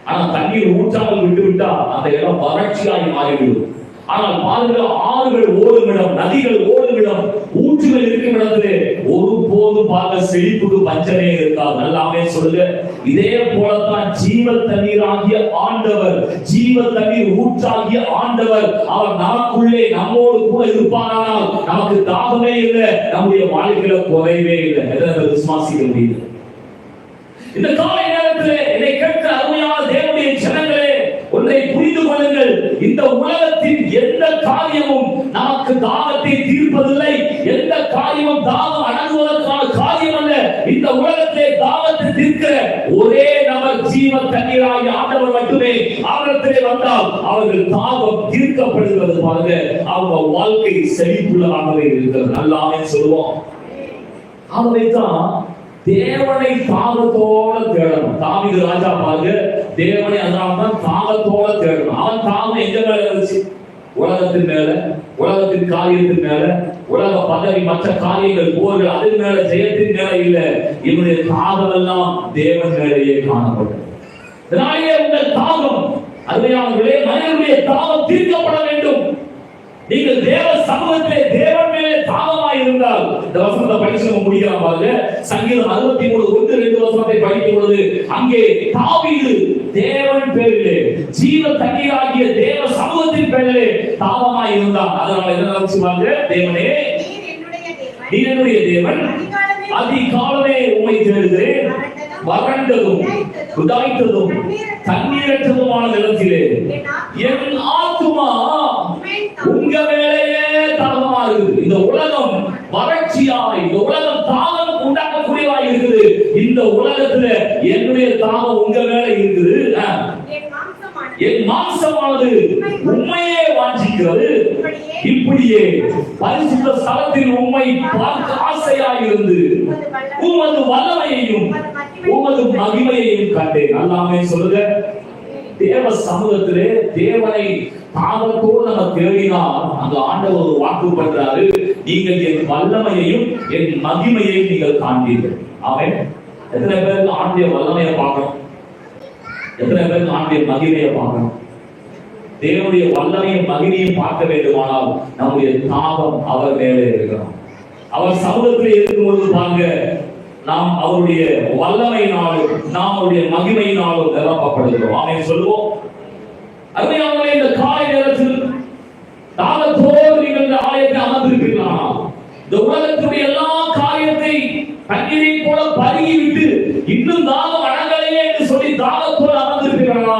ஆனா தண்ணீர் ஊற்றாமல் விட்டு விட்டா அந்த இடம் வறட்சியாகி மாறிவிடும். ஆனால் பாருங்க, ஆறுகள் ஓடும் இடம், நதிகள் ஓடும் இடம், ஊற்றுகள் இருக்கும் இடத்திலே ஒருபோதும் பார்க்க செழிப்புக்கு பஞ்சமே இருக்காது. நல்லாமே சொல்லுங்க. இதே போலத்தான் ஜீவ தண்ணீர் ஆகிய ஆண்டவர், ஜீவ தண்ணீர் ஊற்றாகிய ஆண்டவர், அவர் நமக்குள்ளே நம்மோடு கூட இருப்பானால் நமக்கு தாகமே இல்லை, நம்முடைய வாழ்க்கையில குறைவே இல்லை. எதை விசுவாசிக்க முடியுது? இந்த காலை நேரத்திலே இதை கேட்கிற அருமையான தேவனுடைய ஜனங்களே, ஒன்றை புரிந்து கொள்ளுங்கள். இந்த உலகத்தின் எந்த காரியமும் நமக்கு தாகத்தை தீர்ப்பதில்லை. எந்த காரியமும் தாகம் அடங்குவதற்கான காரியம் அல்ல. இந்த உலகத்திலே தாகத்தை தீர்க்கிற ஒரே நபர் ஜீவ தண்ணீராகிய ஆண்டவர் மட்டுமே. அவரிடத்திலே வந்தால் அவர்கள் தாகம் தீர்க்கப்படுகிறது. பாருங்க, அவங்க வாழ்க்கை செழிப்புள்ளதாகவே இருக்கிறது. நல்லாமே சொல்லுவோம். ஆகவேதான் தேவனை தாகத்தோட தேடணும். தாவீது ராஜா பாருங்க, தேவனை அதனால்தான் தாகத்தோட தேடணும். அவன் தாகம் எங்க மேல இருந்துச்சு? உலகத்தின் மேல, உலகத்தின் காரியத்தின் மேல, உலக பதவி, மற்ற காரியங்கள், போர்கள், அதன் மேல, ஜெயத்தின் மேல இல்ல. இவனுடைய தாகம் எல்லாம் தேவன் மேலேயே காணப்பட்டது. இதனாலேயே உங்கள் தாகம், அருமையானவர்களே, மனிதனுடைய தாகம் தீர்க்கப்பட வேண்டும். நீங்கள் தேவ சமூகத்திலே தேவன் மேலே தாகமாய் இருந்தால், இந்த வசனத்தை படிச்சு நம்ம முடிக்கலாம் பாருங்க. சங்கீதம் 63:1-2 வசனத்தை படிக்கும் பொழுது அங்கே தாவீது தேவன் பேரிலே, ஜீவ தண்ணீராகிய தேவ சமூகத்தின் பேரிலே தாகமாய் இருந்தான். அதனால என்ன நினைச்சுவாங்க? தேவனே, நீர் என்னுடைய தேவன், அதிகாலமே உம்மை தேடுகிறேன், வறண்டதும் உதாய்த்ததும் தண்ணீரற்றதுமான நிலத்திலே என் ஆத்துமா உங்க மேலேயே தாகமா இருக்குது. இந்த உலகம் வறட்சியாய், இந்த உலகம் தாகம் உண்டாக்கக்கூடியவாய் இருக்குது. இந்த உலகத்துல என்னுடைய தாகம் உங்க மேல இருக்குது. என் மாம்சமானது உண்மையே வாஞ்சிக்கிறது. இப்படியே பரிசுத்த ஸ்தலத்தில் உம்மை பார்க்க ஆசையாயிருந்து உமது வல்லமையையும் உமது மகிமையையும் கண்டேன். அல்லாமே சொல்லுங்க. தேவ சமூகத்திலே தேவனை தாகத்தோடு நம்ம தேடினால் அந்த ஆண்டவர் ஒரு வாக்கு பண்றாரு, நீங்கள் என் வல்லமையையும் என் மகிமையையும் நீங்கள் காண்பீர்கள். ஆமென். எத்தனை பேருக்கு ஆண்டுடைய வல்லமையை பார்க்கணும்? எத்தனை பேருக்கு ஆண்டுடைய மகிமையை பார்க்கணும்? தேவனுடைய வல்லமையும் மகிமையும் பார்க்க வேண்டுமானால் நம்முடைய தாகம் அவர் மேலே இருக்கணும். அவர் சமூகத்தில் இருக்கும் பொழுது பாருங்க, நாம் அவருடைய வல்லமையினாலும் நாம் அவருடைய மகிமையினாலும் நிரப்பப்படுகிறோம். ஆமென் சொல்லுவோம். அருமையானவர்களே, இந்த காலை நேரத்தில் தாகத்தோடு நீங்கள் இந்த ஆலயத்தை அமர்ந்திருப்பீர்களா? இந்த உலகத்துடைய எல்லா காரியத்தை தண்ணீரை போல பருகி விட்டு இன்னும் தாகம் அடங்கலையே என்று சொல்லி தாகத்தோடு அமர்ந்திருப்பீர்களா?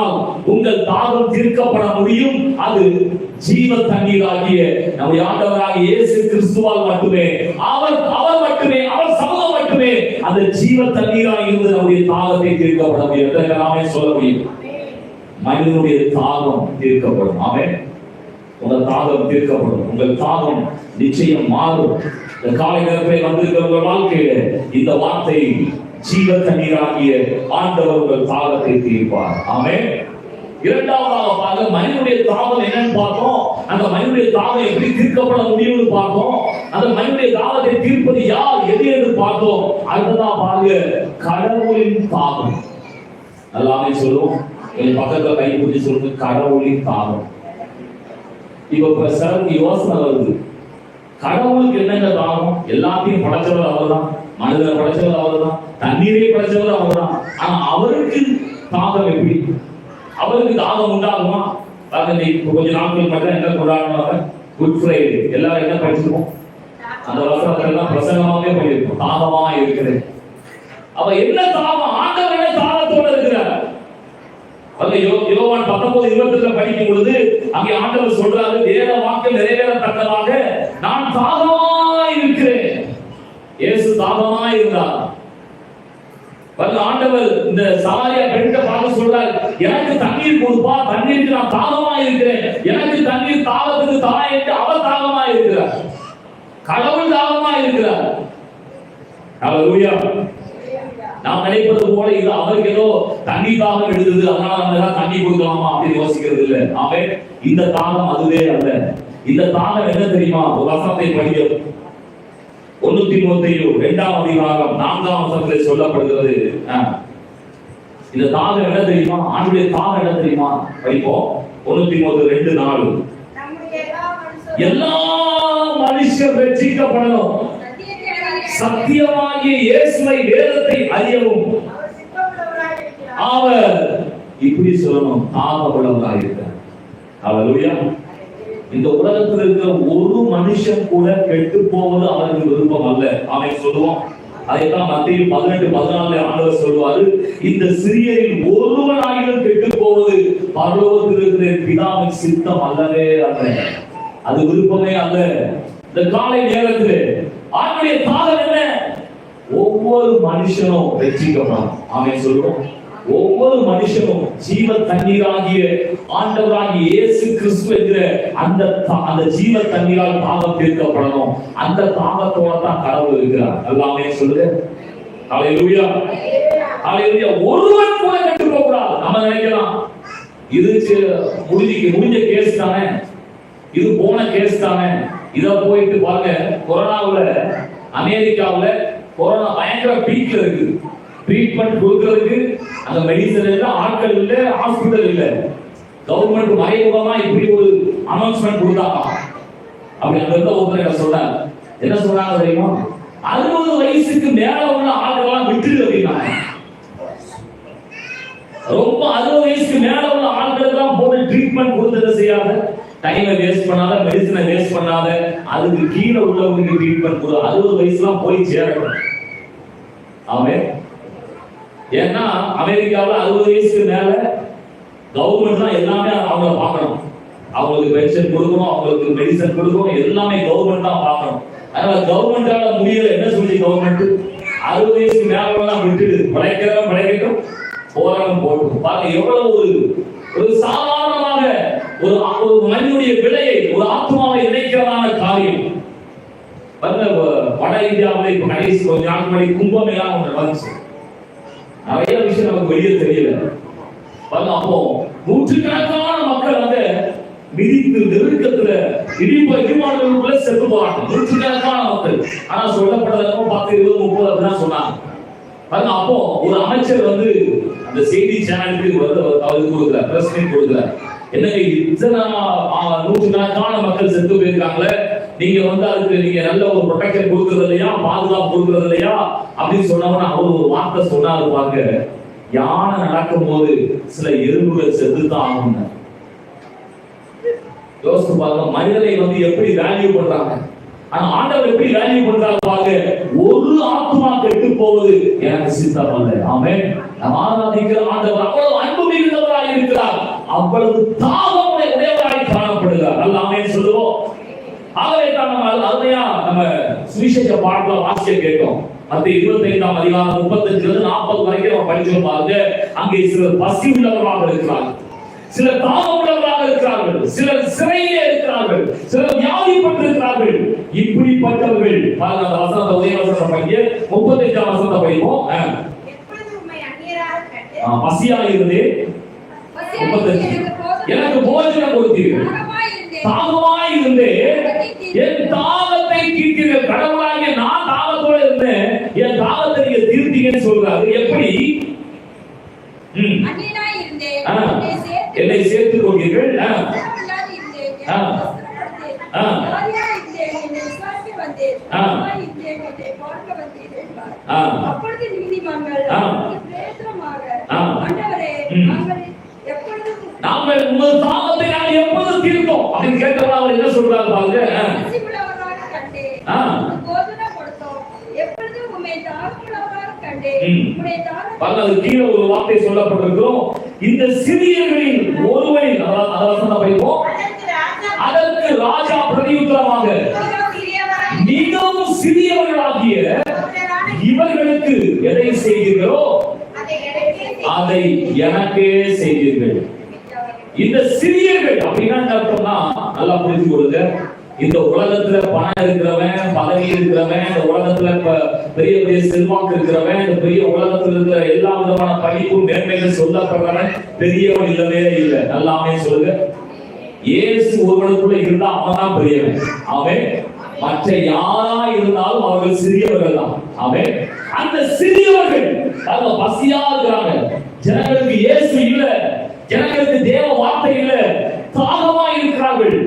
உங்கள் தாகம் தீர்க்கப்பட முடியும். அது ஜீவ தண்ணீராகிய நம்முடைய ஆண்டவராகிய இயேசு கிறிஸ்துவால் மட்டுமே, அவர் மட்டுமே, அவர் சமூகம் மட்டுமே அந்த ஜீவ தண்ணீராக இருந்து நம்முடைய தாகத்தை தீர்க்கப்பட முடியும். நாமே சொல்ல முடியும். மனிதனுடைய தாகம் தீர்க்கப்படும். ஆமென். உங்கள் தாகம் தீர்க்கப்படும். உங்கள் தாகம் நிச்சயம் மாறும். இந்த காலை நேரத்தில் வந்திருக்கிற உங்கள் வாழ்க்கையில இந்த வார்த்தை ஜீவ தண்ணீராகிய ஆண்டவர் உங்கள் தாகத்தை தீர்ப்பார். ஆமென். இரண்டாவதாக பார்க்க மனிதனுடைய தாகம் என்னன்னு பார்த்தோம். அந்த மனிதனுடைய தாகம் எப்படி தீர்க்கப்பட முடியும்னு பார்த்தோம். அந்த மனிதனுடைய தாகத்தை தீர்ப்பது யார், எது என்று பார்த்தோம். அடுத்ததான் பாருங்க, கடவுளின் தாகம். எல்லாமே சொல்லுவோம். என் பக்கத்துல கை பிடிச்சி சொல்லுங்க, கடவுளின் தாகம். இப்ப சிலருக்கு யோசனை வருது, கடவுளுக்கு என்னங்க தாகம்? எல்லாத்தையும் படைச்சவர் அவர்தான், மனிதனை படைச்சவர் அவர்தான், தண்ணீரை படைச்சவர் அவர்தான். ஆனா அவருக்கு தாகம் எப்படி? அவருக்கு தாகம் உண்டாகுமா? கொஞ்ச நாட்கள் மட்டும் என்ன கொண்டாடுவாங்க, குட் ஃப்ரைடே. எல்லாரும் என்ன படிச்சிருக்கோம்? அந்த வசனத்துல பிரசங்கமாவே பண்ணிருக்கோம், தாகமா இருக்கிறேன். அவ என்ன தாகம்? ஆண்டவர் என்ன தாகத்தோட இருக்கிறார்? யோவான் 19:22 படிக்கும் பொழுது அங்கே ஆண்டவர் சொல்றாரு, வேத வாக்கு நிறைவேறத்தக்கதாக நான் தாகமா இருக்கிறேன். இயேசு தாகமா இருந்தார். ஆண்டவர் இந்த சமாரியா பெண்ணை பார்த்து சொல்றார், எனக்கு தண்ணீர் கொடுப்பா, தண்ணீருக்கு நான் தாகமா இருக்கிறேன், எனக்கு தண்ணீர் தாகத்துக்கு தாய் என்று அவர் தாகமா இருக்கிறார். கடவுள் தாகமா இருக்கிறார். ஹல்லேலூயா. நாம் நினைப்பது போல இது அவருக்கு ஏதோ தண்ணி தாகம் எடுத்தது, அதனால நம்ம தண்ணி கொடுக்கலாமா அப்படின்னு யோசிக்கிறது இல்லை. ஆமென். இந்த தாகம் அதுவே அல்ல. இந்த தாகம் என்ன தெரியுமா? ஒரு வசனத்தை படிக்க 1 தீமோத்தேயு 2ஆம் அதிகாரம் 4ஆம் வசனத்தில் சொல்லப்படுகிறது. இந்த தாகம் என்ன தெரியுமா? ஆண்டுடைய தாகம் என்ன தெரியுமா? படிப்போம். 1 தீமோத்தேயு 2:4. எல்லா மனுஷர் ரட்சிக்கப்படணும், சத்தியமாகிய இயேசுவை வேதத்தை அறியவும் அவர் இப்படி சொல்லணும், தாகமுள்ளவராக இருக்கிறார். ஹல்லேலூயா. இந்த உலகத்தில் இருக்கிற ஒரு மனுஷன் கூட கெட்டு போவது அவருக்கு விருப்பம் அல்ல. அவன் சொல்லுவோம். அதைத்தான் மத்தேயு 18:14 ஆண்டவர் சொல்வாரு, இந்த சிறியரில் ஒருவனாயிலும் கெட்டு போவது பரலோகத்தில் இருக்கிற பிதாவின் சித்தம் அல்லவே அல்ல. அது விருப்பமே அல்ல. இந்த காலை நேரத்தில் ஆண்டவருடைய தாகம் என்ன? ஒவ்வொரு மனுஷனும் ரட்சிக்கப்படணும். அவன் சொல்லுவோம். ஒவ்வொரு மனுஷனும் ஜீவ தண்ணீராகிய ஆண்டவராகிய இயேசு கிறிஸ்து என்கிற அந்த ஜீவ தண்ணீரால் தாகம் தீர்க்கப்படணும். அந்த தாகத்தோட தான் கடவுள் இருக்கிறார். எல்லாமே சொல்லுங்க. ஹல்லேலூயா. ஹல்லேலூயா. ஒருவன் கூட கெட்டு போக கூடாது. நம்ம நினைக்கலாம், இது முடிஞ்ச கேஸ் தானே, இது போன கேஸ் தானே. இத போயிட்டு பாருங்க, கொரோனாவுல அமெரிக்காவுல கொரோனா பயங்கர பீக்ல இருக்கு. ட்ரீட்மெண்ட் கொடுக்கிறதுக்கு அந்த மெடிசன் இல்ல, ஆட்கள் இல்ல, ஹாஸ்பிட்டல் இல்ல. கவர்மெண்ட் மறைமுகமா இப்படி ஒரு அனௌன்ஸ்மெண்ட் கொடுத்தாங்க. அப்படி அங்க இருந்த ஒருத்தர் சொல்றாங்க, என்ன சொல்றாங்க தெரியுமா? 60 வயசுக்கு மேல உள்ள ஆட்களெல்லாம் விட்டுரு அப்படின்னா, ரொம்ப 60 வயசுக்கு மேல உள்ள ஆட்களுக்கெல்லாம் போட்டு ட்ரீட்மெண்ட் கொடுத்தது செய்யாத, டைமை வேஸ்ட் பண்ணாத, மெடிசனை வேஸ்ட் பண்ணாத, அதுக்கு கீழே உள்ளவங்களுக்கு ட்ரீட்மெண்ட் கொடு. 60 வயசுலாம் போய் சேரணும். ஆமென். ஏன்னா அமெரிக்காவில் 60 வயசுக்கு மேல கவர்மெண்ட் தான் எல்லாமே அவங்க பார்க்கணும். அவங்களுக்கு பென்ஷன் கொடுக்கணும், அவங்களுக்கு மெடிசன் கொடுக்கணும், எல்லாமே கவர்மெண்ட் தான் பார்க்கணும். அதனால கவர்மெண்டால முடியல. என்ன சொல்லி கவர்மெண்ட் 60 வயசுக்கு மேலாம் விட்டுடு, படைக்கிறவன் படைக்கட்டும், போராட்டம் போட்டு பாருங்க. எவ்வளவு ஒரு சாதாரணமாக ஒரு மனிதனுடைய விலையை, ஒரு ஆத்மாவை இணைக்கிறதான காரியம். வட இந்தியாவில் இப்ப கடைசி கொஞ்ச நாள் முன்னாடி கும்பமேளா ஒன்று வந்துச்சு. நிறைய விஷயம் நமக்கு வெளியே தெரியல. அப்போ நூற்றுக்கணக்கான மக்கள் அந்த மிதித்து நெருக்கத்துல இடிமாடுகளுக்குள்ள செத்து போறாங்க. நூற்றுக்கணக்கான மக்கள். ஆனா சொல்லப்பட்டதெல்லாம் 10, 20, 30 அப்படிதான் சொன்னாங்க. அப்போ ஒரு அமைச்சர் வந்து அந்த செய்தி சேனலுக்கு அவருக்கு கொடுக்கிறார், பிரஸ் மீட் கொடுக்கிறார். என்னங்க இத்தனை நூற்றுக்கணக்கான மக்கள் செத்து போயிருக்காங்களே, நீங்க வந்து அதுக்கு நீங்க நல்ல ஒரு ப்ரொடெக்ஷன் கொடுக்கறது இல்லையா, பாதுகாப்பு கொடுக்கறது இல்லையா அப்படின்னு சொன்னவன அவர் ஒரு வார்த்தை சொன்னாரு பாருங்க, யானை நடக்கும் போது சில எறும்புகள் செத்துதான் ஆகும். யோசித்து பாருங்க, மனிதனை வந்து எப்படி வேல்யூ பண்றாங்க. ஆனா ஆண்டவர் எப்படி வேல்யூ பண்றாரு பாருங்க, ஒரு ஆத்மா கெட்டு போவது எனக்கு சித்தம் அல்ல. ஆமென். நாம் ஆராதிக்கிற ஆண்டவர் அவ்வளவு அன்பு மிகுந்தவராய் இருக்கிறார், அவ்வளவு தாகம் உடையவராய் காணப்படுகிறார். நல்ல ஆமென் சொல்லுவோம். ஆகவே தான் நம்ம அருமையா நம்ம சுவிசேஷ பாடல வாசிக்க கேட்டோம். மத்திய 25ஆம் அதிகாரம் 35 லிருந்து 40 வரைக்கும் நம்ம படிச்சோம் பாருங்க. அங்கே சிலர் பசி உள்ளவர்களாக இருக்கிறார்கள், சிலர் தாகம் உள்ளவர்களாக இருக்கிறார்கள், சிலர் சிறையிலே இருக்கிறார்கள், சிலர் வியாதிப்பட்டிருக்கிறார்கள். இப்படிப்பட்டவர்கள் பாருங்க, அந்த வசனத்தை உதய வசனத்தை படிங்க. 35ஆம் வசனத்தை படிப்போம். பசியா இருந்து 35 எனக்கு போஜனம் கொடுத்தீர்கள், தாகமாய் இருந்து என் தாகத்தை தீர்த்தீர்கள். கடவுளாகிய நான் தாகத்தோட இருந்தேன், என் தாகத்தை நீங்க தீர்த்தீங்கன்னு சொல்றாரு. எப்படி? என்னை சேர்த்துக் கொண்டீர்கள், நாங்கள் உங்கள் தாகத்தை நாங்கள் எப்பொழுது தீர்த்தோம் அப்படின்னு கேட்டவங்க அவர் என்ன சொல்றாரு பாருங்க. கீழே ஒரு வார்த்தை சொல்லப்பட்டிருக்கிறோம், இந்த சிறியர்களில் ஒருவரில் அதற்கு ராஜா பிரதியுத்தரமாக மிகவும் சிறியவர்களாகிய இவர்களுக்கு எதை செய்தீர்களோ அதை எனக்கே செய்தீர்கள். இந்த சிறியர்கள் அப்படின்னா அர்த்தம்னா நல்லா புரிஞ்சு கொடுங்க. இந்த உலகத்துல பணம் இருக்கிறவன், பதவி இருக்கிறவன், இந்த உலகத்துல பெரிய பெரிய செல்வாக்கு இருக்கிறவன், இந்த பெரிய உலகத்துல இருக்கிற எல்லா விதமான படிப்பும் மேன்மைகள் சொல்லப்படுறவன் பெரியவன் இல்லவே இல்லை. நல்லாமே சொல்லுங்க. இயேசு ஒருவனுக்குள்ள இருந்தா அவன் தான் பெரியவன். அவன் மற்ற யாரா இருந்தாலும் அவர்கள் சிறியவர்கள் தான். அவன் அந்த சிறியவர்கள் அவங்க பசியா இருக்கிறாங்க. ஜனங்களுக்கு இயேசு இல்ல, ஜனங்களுக்கு தேவ வார்த்தை இல்ல, தாகமா இருக்கிறார்கள்,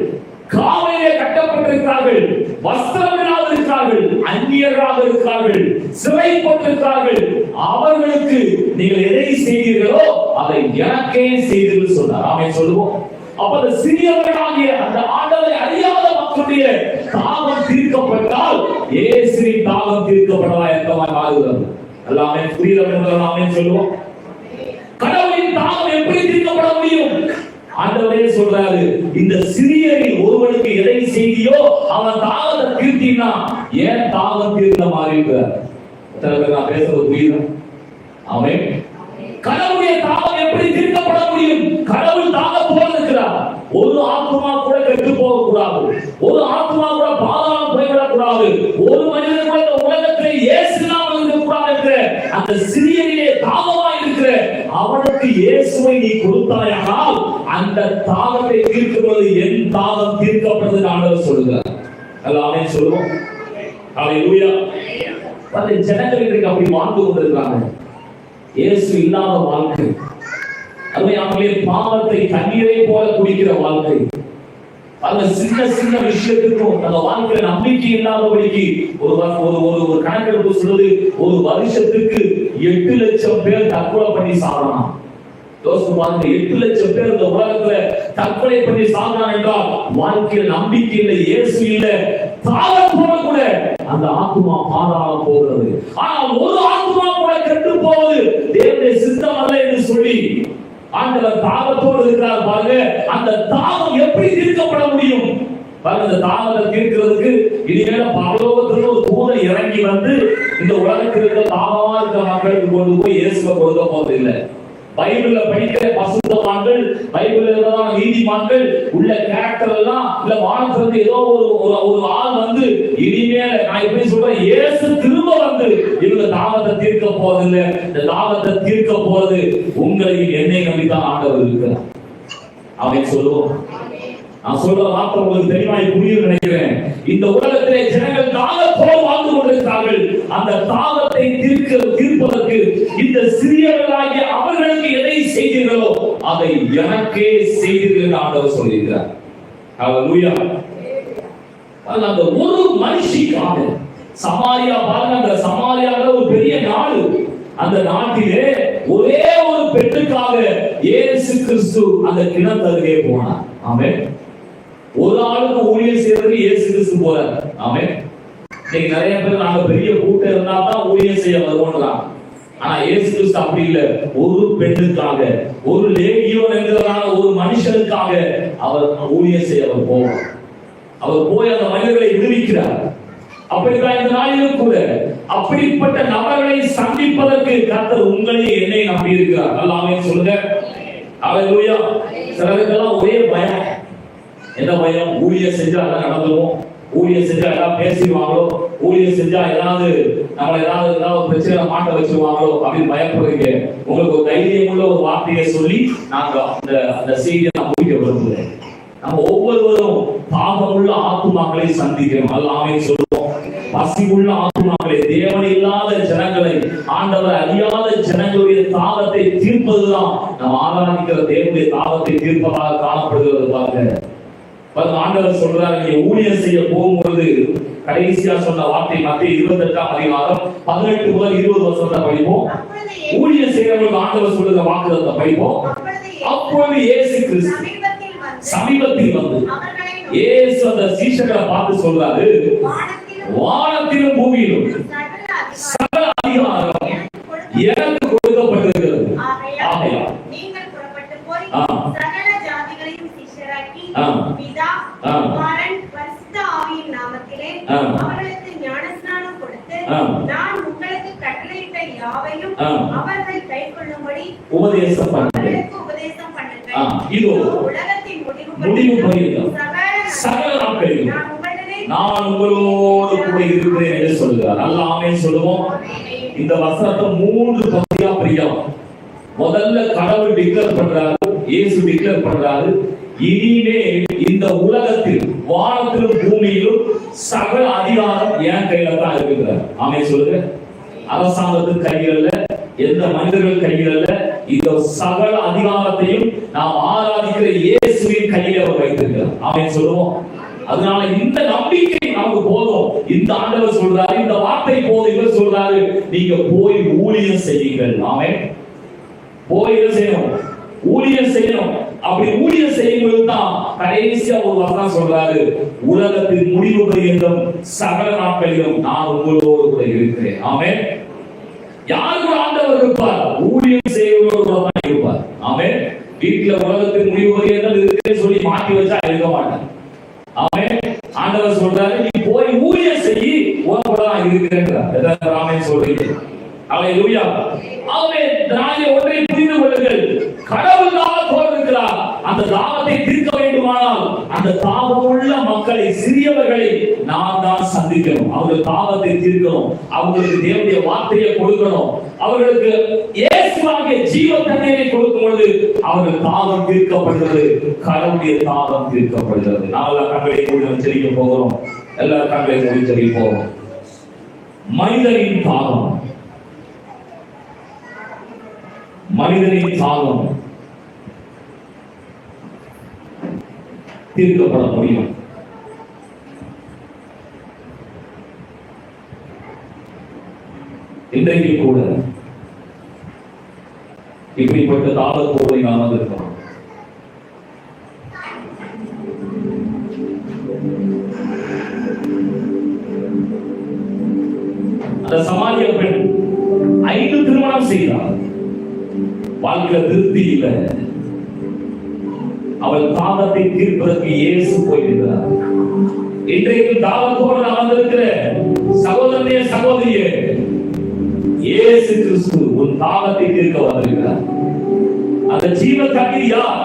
காவலிலே கட்டப்பட்டிருக்கிறார்கள், வஸ்திரமில்லாத இருக்கிறார்கள், அந்நியராக இருக்கிறார்கள், சிறைப்பட்டிருக்கிறார்கள். அவர்களுக்கு நீங்கள் எதை செய்தீர்களோ அதை எனக்கே செய்தீர்கள் சொன்னார். ஆமென் சொல்லுவோம். அப்ப அந்த சிறியவர்களாகிய அந்த ஆண்டவரை அறியாத மக்களுடைய தாகம் தீர்க்கப்பட்டால் இயேசுவின் தாகம் தீர்க்கப்படலாம் என்பதாக மாறுகிறது. எல்லாமே புரியுதா? சொல்லுவோம். கடவுளின் தாகம் எப்படி தீர்க்கப்பட முடியும்? ஆண்டவரே சொல்றாரு, இந்த சிறியரில் ஒருவனுக்கு எதை செய்தியோ அவன் தாகத்தை தீர்த்தினா ஏன் தாகம் தீர்ந்த மாதிரி இருக்கிறார். நான் பேசுறது புரியுதா? ஆமென். கடவுளுடைய தாகம் எப்படி தீர்க்கப்பட முடியும்? கடவுள் தாகத்தோடு இருக்கிறார். ஒரு ஆத்மா கூட கெட்டு போக கூடாது, ஒரு ஆத்மா கூட பாதாளம் போய்விடக் கூடாது, ஒரு மனிதன் கூட இந்த உலகத்திலே இயேசு நாமம் இருக்கக்கூடாது என்ற அந்த சிறியரிலே தாகமா இருக்கிற அவனுக்கு இயேசுவை நீ கொடுத்தாயானால் அந்த தாகத்தை தீர்க்கும்போது என் தாகம் தீர்க்கப்படுது ஆண்டவர் சொல்லுகிறார். எல்லாமே சொல்லுவோம். ஹல்லேலூயா. அந்த ஜனங்கள் இன்றைக்கு அப்படி வாழ்ந்து கொண்டிருக்கிறாங்க. இயேசு இல்லாத வாழ்க்கை, அவங்களே பாவத்தை தண்ணீரை போல குடிக்கிற வாழ்க்கை. அந்த சின்ன சின்ன விஷயத்துக்கும் அந்த வாழ்க்கையில நம்பிக்கை இல்லாதபடிக்கு ஒரு கணக்கெடுப்பு சொல்றது, ஒரு வருஷத்துக்கு 8 லட்சம் பேர் தற்கொலை பண்ணி சாகலாம். யோசிச்சு பாருங்க, 8 லட்சம் பேர் இந்த உலகத்துல தற்கொலை பண்ணி சாகலாம் என்றால் வாழ்க்கையில் நம்பிக்கை இல்லை, இயேசு இல்லை, தாகத்தோட கூட அந்த ஆத்மா பாதாளம் போகிறது. ஆனால் ஒரு ஆத்மா கூட கெட்டு போவது தேவனுடைய சித்தம் அல்ல என்று சொல்லி ஆண்டவர் தாகத்தோடு இருக்கிறார் பாருங்க. அந்த தாகம் எப்படி தீர்க்கப்பட முடியும் பாருங்க. அந்த தாகத்தை தீர்க்கிறதுக்கு இனிமேல பரலோகத்துல ஒரு தூதன் இறங்கி வந்து இந்த உலகத்தில் இருக்கிற தாகமா இருக்கிற மக்களுக்கு கொண்டு போய் இயேசுவை கொடுக்க போவதில்லை. பைபிள்ல படிக்கிற பசுத்தவான்கள், பைபிள்ல இருக்கிறதான நீதிமான்கள் உள்ள கேரக்டர் எல்லாம் இல்ல வானத்திலிருந்து ஏதோ ஒரு ஆள் வந்து இனிமேல நான் எப்படி சொல்றேன், இயேசு திரும்ப வந்து இவங்க தாகத்தை தீர்க்க போவதில்லை. இந்த தாகத்தை தீர்க்க போறது உங்களையும் என்னை நம்பித்தான் ஆண்டவர் இருக்கிறார். அவன் சொல்லுவோம். நான் சொல்ற வார்த்தை உங்களுக்கு தெளிவாய் புரியும் நினைக்கிறேன். இந்த உலகத்திலே ஜனங்கள் தாகத்தோடு வாழ்ந்து கொண்டிருக்கிறார்கள். அந்த தாகத்தை தீர்ப்பதற்கு இந்த சிறியவர்களாகிய அவர்களுக்கு எதை செய்தீர்களோ அதை எனக்கே செய்தீர்கள் என்று ஆண்டவர் சொல்லியிருக்கிறார். ஹல்லேலூயா. அந்த ஒரு மனுஷிக்காக சமாரியா பாருங்க, அந்த சமாரியால ஒரு பெரிய நாடு, அந்த நாட்டிலே ஒரே ஒரு பெண்ணுக்காக இயேசு கிறிஸ்து அந்த கிணத்தருகே போனார். ஆமென். ஒரு ஆளுக்கு ஊழியம் செய்யறதுக்கு இயேசு கிறிஸ்து போறார். ஆமென். இன்னைக்கு நிறைய பேர் நாங்க பெரிய கூட்டம் இருந்தா தான் ஊழியம் செய்ய வருவோம்ன்றாங்க. ஆனா இயேசு கிறிஸ்து அப்படி இல்ல. ஒரு பெண்ணுக்காக, ஒரு லேகியோன் என்கிறதான ஒரு மனுஷனுக்காக அவர் ஊழியம் செய்ய அவர் போவார். அவர் போய் அந்த மனிதர்களை விடுவிக்கிறார். அப்படிதான் இந்த நாளிலும் கூட அப்படிப்பட்ட நபர்களை சந்திப்பதற்கு கர்த்தர் உங்களை என்னை நம்பி இருக்கிறார். எல்லாமே சொல்லுங்க. ஹல்லேலூயா. சிலருக்கெல்லாம் ஒரே பயம். என்ன பயம்? ஊழியம் செஞ்சா எல்லாம் நடந்துரும், ஊழியம் செஞ்சா எல்லாம் பேசிடுவாங்களோ, ஊழியம் செஞ்சா ஏதாவது நம்மள ஏதாவது பிரச்சனை மாட்ட வச்சிருவாங்களோ அப்படின்னு பயப்படுறீங்க. உங்களுக்கு ஒரு தைரியமுள்ள ஒரு வார்த்தையை சொல்லி நாங்க அந்த செய்தியை நான் முடிக்க விரும்புகிறேன். நம்ம ஒவ்வொருவரும் தாகமுள்ள ஆத்துமாக்களை சந்திக்கிறோம். எல்லாமே சொல்லுவோம். பசி உள்ள ஆத்துமாக்களை, தேவன் இல்லாத ஜனங்களை, ஆண்டவர் அறியாத ஜனங்களுடைய தாகத்தை தீர்ப்பதுதான் நம்ம ஆராதிக்கிற தேவனுடைய தாகத்தை தீர்ப்பதாக காணப்படுகிறது. பாருங்க, ஆண்டவர் சொல்றாரு, நீங்க ஊழியம் செய்ய போகும்போது கடைசியா சொன்ன வார்த்தை மத்திய 28ஆம் அதிகாரம் 18 முதல் 20 வருஷத்தை படிப்போம். ஊழியம் செய்யறவங்களுக்கு ஆண்டவர் சொல்லுற வாக்குதத்தை படிப்போம். அப்பொழுது இயேசு கிறிஸ்து சமீபத்தில் வந்து இயேசு அந்த சீஷர்களை பார்த்து சொல்றாரு, வானத்திலும் பூமியிலும் சகல அதிகாரம் எனக்கு கொடுக்கப்பட்டிருக்கிறது. ஆகையால் நீங்கள் புறப்பட்டு போய் சகல ஜாதிகளையும் சீஷராக்கி பிதா குமாரன் பரிசுத்த ஆவியின் நாமத்திலே அவர்களுக்கு ஞானஸ்நானம் கொடுத்து நான் உங்களுக்கு கட்டளையிட்ட யாவையும் அவர்கள் கைக்கொள்ளும்படி உபதேசம் பண்ணுங்கள். இதோ உலகத்தின் முடிவு பரியந்தம் சகல நாட்களிலும் நான் உங்களோடு கூட இருக்கிறேன் என்று சொல்கிறார். எல்லாமே சொல்லுவோம். இந்த வசனத்தை 3 பகுதியா பிரியும். முதல்ல கடவுள் டிக்ளேர் பண்றாரு, இயேசு டிக்ளேர் பண்றாரு, இனிமே இந்த உலகத்தில் வானத்திலும் பூமியிலும் சகல அதிகாரம் என் கையில தான் இருக்கிறார். ஆமென் சொல்லுங்க. அரசாங்கத்தின் கையில, எந்த மனிதர்கள் கையில, இந்த சகல அதிகாரத்தையும் நாம் ஆராதிக்கிற இயேசுவின் கையில அவர் வைத்திருக்கிறார். ஆமென் சொல்லுவோம். அதனால இந்த நம்பிக்கை நமக்கு போதும். இந்த ஆண்டவர் சொல்றாரு, இந்த வார்த்தை போதும். இவர் சொல்றாரு, நீங்க போய் ஊழியம் செய்யுங்கள். ஆமென். போய் என்ன செய்யணும்? ஊழியம் செய்யணும். அப்படி ஊழியம் செய்யும்போது தான் கடைசியா ஒரு வசனம் சொல்றாரு, உலகத்தின் முடிவு பரியந்தம் சகல நாட்களிலும் நான் உங்களோடு கூட இருக்கிறேன். ஆமென். யாருக்கு ஆண்டவர் இருப்பார்? ஊழியம் செய்யறவரோட தான் இருப்பார். ஆமென். வீட்டுல உலகத்தின் முடிவு பரியந்தம் இருக்குன்னு சொல்லி மாட்டி வச்சா இருக்க மாட்டார். ஆமென். ஆண்டவர் சொல்றாரு, நீ போய் ஊழியம் செய்யி, உனக்கு தான் இருக்கிறேன்றார். ஆமென் சொல்றீங்க. ஹல்லேலூயா. ஆமென். நாளை ஒன்றை புரிந்து கொள்ளுங்கள். கடவுள் தாகத்தோடு இருக்கிறார். அந்த தாகத்தை தீர்க்க வேண்டுமானால் அந்த தாகமுள்ள மக்களை, சிறியவர்களை நான் தான் சந்திக்கணும். அவர்கள் தாகத்தை தீர்க்கணும். அவர்களுக்கு தேவனுடைய வார்த்தையை கொடுக்கணும். அவர்களுக்கு இயேசுவாகிய ஜீவ தண்ணீரை கொடுக்கும் பொழுது அவர்கள் தாகம் தீர்க்கப்படுகிறது. கடவுளுடைய தாகம் தீர்க்கப்படுகிறது. நான் எல்லா கண்களை மூடி வச்சிருக்க போகிறோம். எல்லா கண்களை மூடி வச்சிருக்க போகிறோம். மனிதனின் தாகம், மனிதனின் தாகம் தீர்க்கப்பட முடியும். இன்றைக்கு கூட இப்படிப்பட்ட தாகத்தோடு நாம் வந்திருக்கிறோம். அந்த சமாரிய பெண் 5 திருமணம் செய்தார். வாழ்க்கையில திருப்தி இல்லை. அவள் தாகத்தை தீர்ப்பதற்கு இயேசு போயிருக்கிறார். இன்றைக்கு தாகத்தோடு நான் வந்திருக்கிற சகோதரனே, சகோதரியே, இயேசு கிறிஸ்து உன் தாகத்தை தீர்க்க வந்திருக்கிறார். அந்த ஜீவ தண்ணீர் யார்?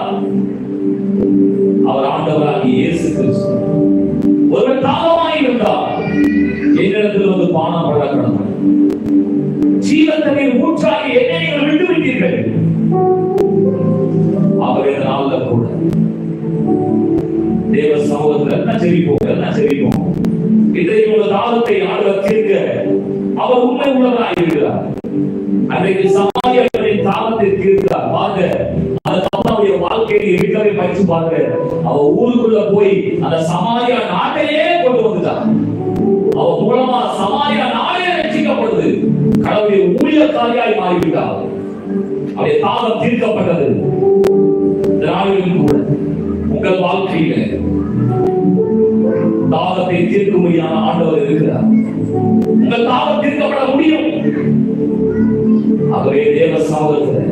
அவர் ஆண்டவராகிய இயேசு கிறிஸ்து. ஒருவர் தாகமாய் இருந்தார், என்னிடத்தில் வந்து பானம் பண்ண கடவுள். ஜீவ தண்ணீர் ஊற்றாகி என்னை நீங்கள் விட்டு விட்டீர்கள். அவர் இந்த நாளில் கூட தேவ சமூகத்தில் எல்லாம் செவிப்போம். இன்றைக்கு உங்க தாகத்தை ஆண்டவர் தீர்க்க அவர் உண்மை உள்ளவராக இருக்கிறார். அன்றைக்கு சமாரியர்களின் தாகத்தை தீர்க்கிறார். பாருங்க, அவருடைய வாழ்க்கையை இருக்கவே பயிற்சி பாருங்க. அவர் ஊருக்குள்ள போய் அந்த சமாரியா நாட்டையே கொண்டு வந்துட்டார். அவர் மூலமா சமாரியா நாடே ரட்சிக்கப்படுது. கடவுளுடைய ஊழியக்காரியாய் மாறிவிட்டார். அவருடைய தாகம் தீர்க்கப்பட்டது. திராவிடம் கூட உங்கள் வாழ்க்கையில தாகத்தை தீர்க்கும்படியான ஆண்டவர் இருக்கிறார். உங்கள் தாகம் தீர்க்கப்பட முடியும். ஆகவே தேவ சமூகத்தில்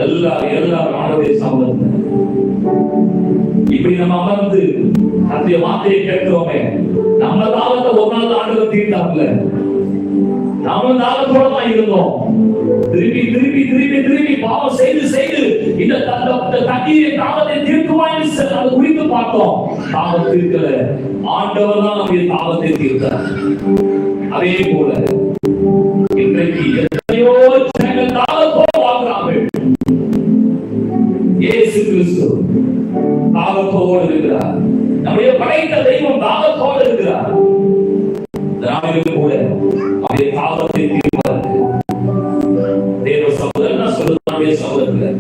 எல்லாரும் ஆண்டவருடைய சமூகத்தில் இப்படி நம்ம அமர்ந்து அந்த வார்த்தையை கேட்கிறோமே, நம்ம தாகத்தை ஒரு நாள் ஆண்டவர் தீர்த்தார்ல. நாம தாகத்தோட தான் இருந்தோம். திருப்பி பாவம் செய்து இந்த தண்ணீரை தாகத்தை தீர்க்குவாய் அதை குறித்து பார்த்தோம். தாகம் தீர்க்கல, ஆண்டவர் தான் நம்முடைய தாகத்தை தீர்த்தார். அதே போல இன்றைக்கு எத்தனையோ ஜனங்கள் தாகத்தோடு வாழ்கிறார்கள். இயேசு கிறிஸ்து தாகத்தோடு இருக்கிறார். நம்முடைய படைத்த தெய்வம் தாகத்தோடு இருக்கிறார். திராவிடம் கூட அவருடைய தாகத்தை தீர்ப்பார். தேவ சகோதரன் சொல்லுடைய சகோதரர்கள்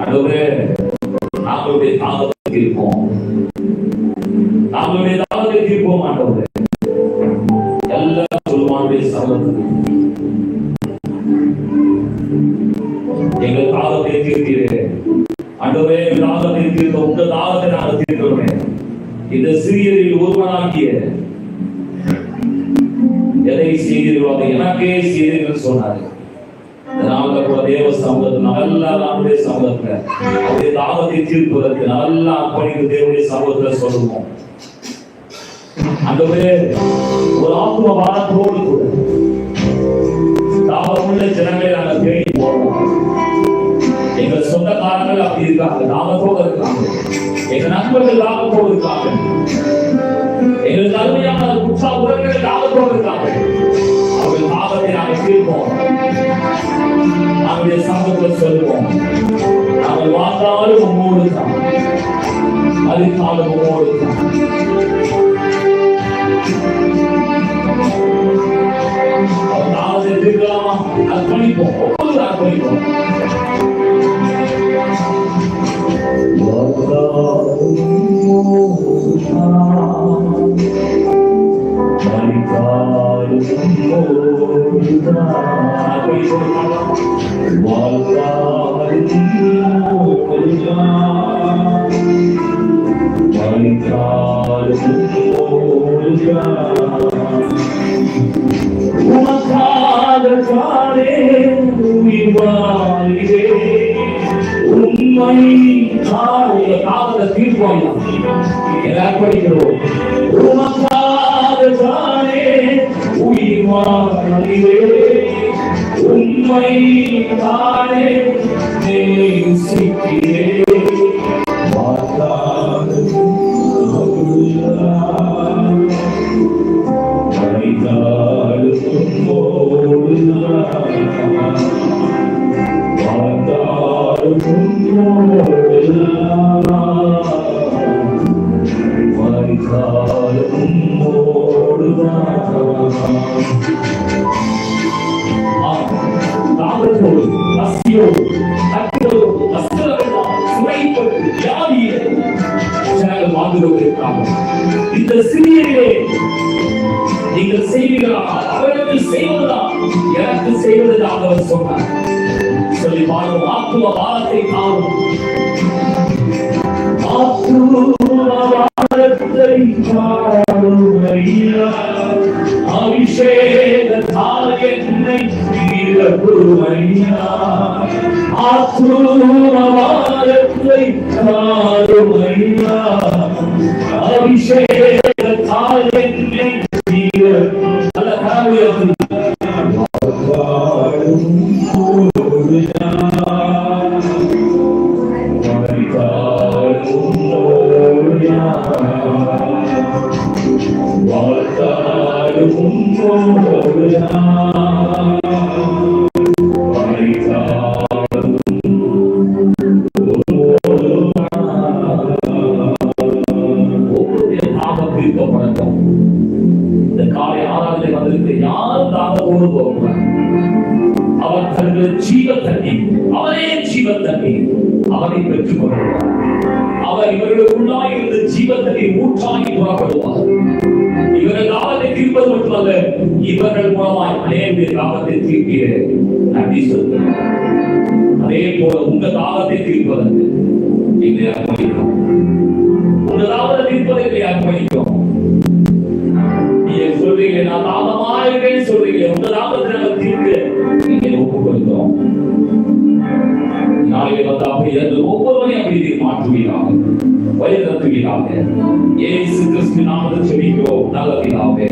ஆண்டவரே, நாங்களுடைய தாகத்தை தீர்ப்போம். ஆண்டவரே, எல்லாம் சொல்லுவானுடைய சகோதரர்கள் எங்கள் தாகத்தை தீர்த்தீரே. ஆண்டவரே, தாகத்தை தீர்த்த உங்க தாகத்தை நாங்கள் தீர்க்கிறோமே. இந்த சிறியரில் ஒருவனாகிய எதை செய்தீர்களோ எனக்கே செய்தீர்கள் சொன்னார். அதனால கூட தேவ சமூகத்தில் நல்லா நம்முடைய சமூகத்துல அவருடைய தாகத்தை தீர்ப்பதற்கு நல்லா அர்ப்பணித்து தேவனுடைய சமூகத்துல சொல்லுவோம். ஆண்டவரே, ஒரு ஆத்ம பாரத்தோடு கூட தாகமுள்ள ஜனங்களை நாங்கள் தேடி போறோம். எங்கள் சொந்தக்காரர்கள் அப்படி இருக்காங்க, தாகத்தோடு இருக்காங்க. எங்க நண்பர்கள் தாகத்தோடு இருக்காங்க. எங்களுக்கு அருமையான உற்சா உறவுகள் தாகத்தோடு இருக்காங்க. அவர்கள் தாகத்தை நாங்கள் தீர்ப்போம். அவருடைய சமூகத்தில் சொல்லுவோம். நாங்கள் வாழ்ந்தாலும் உம்மோடு தான், மதித்தாலும் உம்மோடு தான். தாகத்தை தீர்க்கலாமா? அர்ப்பணிப்போம், ஒவ்வொரு அர்ப்பணிப்போம். இந்த சிறியரே நீங்கள் செய்வீர்களா? அவர்களுக்கு செய்வதுதான் எனக்கு செய்வதுதான் அவர் சொன்னார். சொல்லி பாடும் ஆத்தும பாரத்தை காணும். அபிஷேகத்தால் என்னை தீரக்குமையா, ஆத்துமவாரத்தை காணுமையா, அபிஷேகத்தால் என்னை தீர நல்ல காவியம் பெற்றுக் கொள்வார். அவர் இவர்களுக்குள்ளாய் இருந்து ஜீவத்தை ஊற்றாகி புறப்படுவார். இவர்கள் தாகத்தை தீர்ப்பது மட்டுமல்ல, இவர்கள் மூலமாய் அநேக தாகத்தை தீர்க்கிற நன்றி சொல்கிறேன். அதே போல உங்க தாகத்தை தீர்ப்பதற்கு நீங்க அர்ப்பணிக்கிறோம். உங்க தாகத்தை தீர்ப்பதற்கு அர்ப்பணிக்கிறோம். நீங்க சொல்றீங்க, நான் தாகமா இருக்கேன்னு சொல்றீங்க. உங்க தாகத்தை நாங்கள் தீர்க்க நீங்க ஒப்புக்கொள்கிறோம். நாளைக்கு வந்து அப்படி ஒவ்வொருவரையும் அப்படி மாற்றுவீராக, வழி நடத்துவீராக. இயேசு கிறிஸ்து நாமத்தில் ஜெபிக்கிறோம் நல்ல பிதாவே.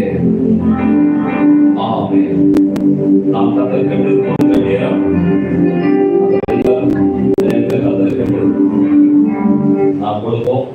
ஆமென். நாம் கத்தற்கென்று கொடுத்த நேரம் கத்தற்கென்று நாம் கொடுப்போம்.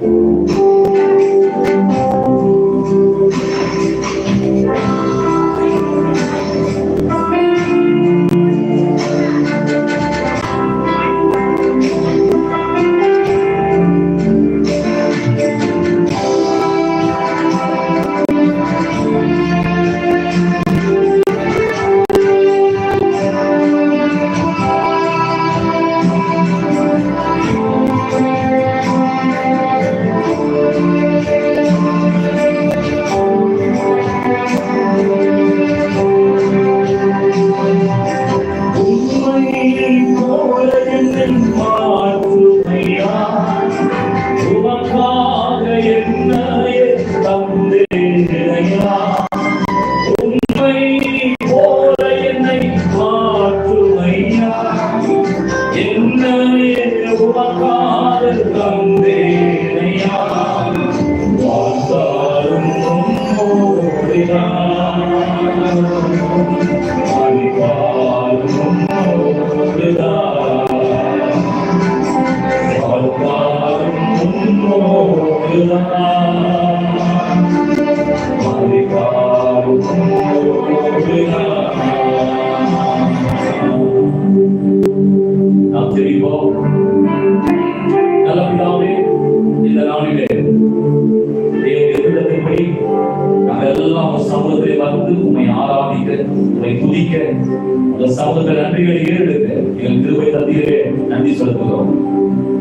நன்றி செலுத்துகிறோம்.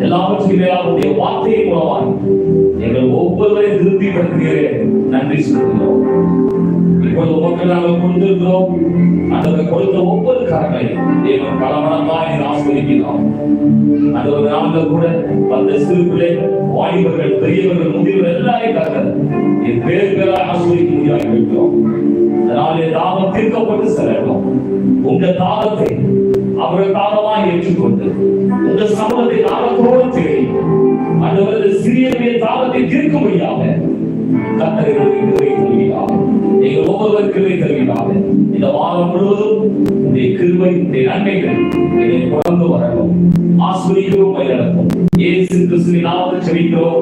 எல்லாவற்றையும் மேலாக வார்த்தையை மூலமாக எங்கள் ஒவ்வொருவரையும் திருப்திப்படுத்துகிறேன். நன்றி செலுத்துகிறோம். இப்பொழுது மக்கள் நாங்கள் கொடுத்திருக்கிறோம். அந்த கொடுத்த ஒவ்வொரு காரங்களையும் தேவன் பல மடங்காக ஆஸ்வதிக்கிறோம். அந்த ஒரு நாளில் கூட அந்த சிறு பிள்ளைகள், வாலிபர்கள், பெரியவர்கள், முதியவர்கள் எல்லாரையும் காக்கிறது என் பேர்களாக ஆஸ்வதிக்க முடியாது இருக்கிறோம். அதனாலே தாகம் தீர்க்கப்பட்டு செல்லட்டும். உங்க தாகத்தை அவர்கள் தாகமாக ஏற்றுக்கொண்டு உங்க சமூகத்தை தாகத்தோடு தேடி அந்த சிறிய தாகத்தை தீர்க்க முடியாம நீங்கள் ஒவ்வொருவர் கிருபை தருவீராக. இந்த வாரம் முழுவதும் உடைய கிருபை, உடைய நன்மைகள் என்னை தொடர்ந்து வரணும். ஆஸ்வதிக்கிறோம், வழிநடத்தும். இயேசு கிறிஸ்துவின் நாமத்தில் ஜெபிக்கிறோம்.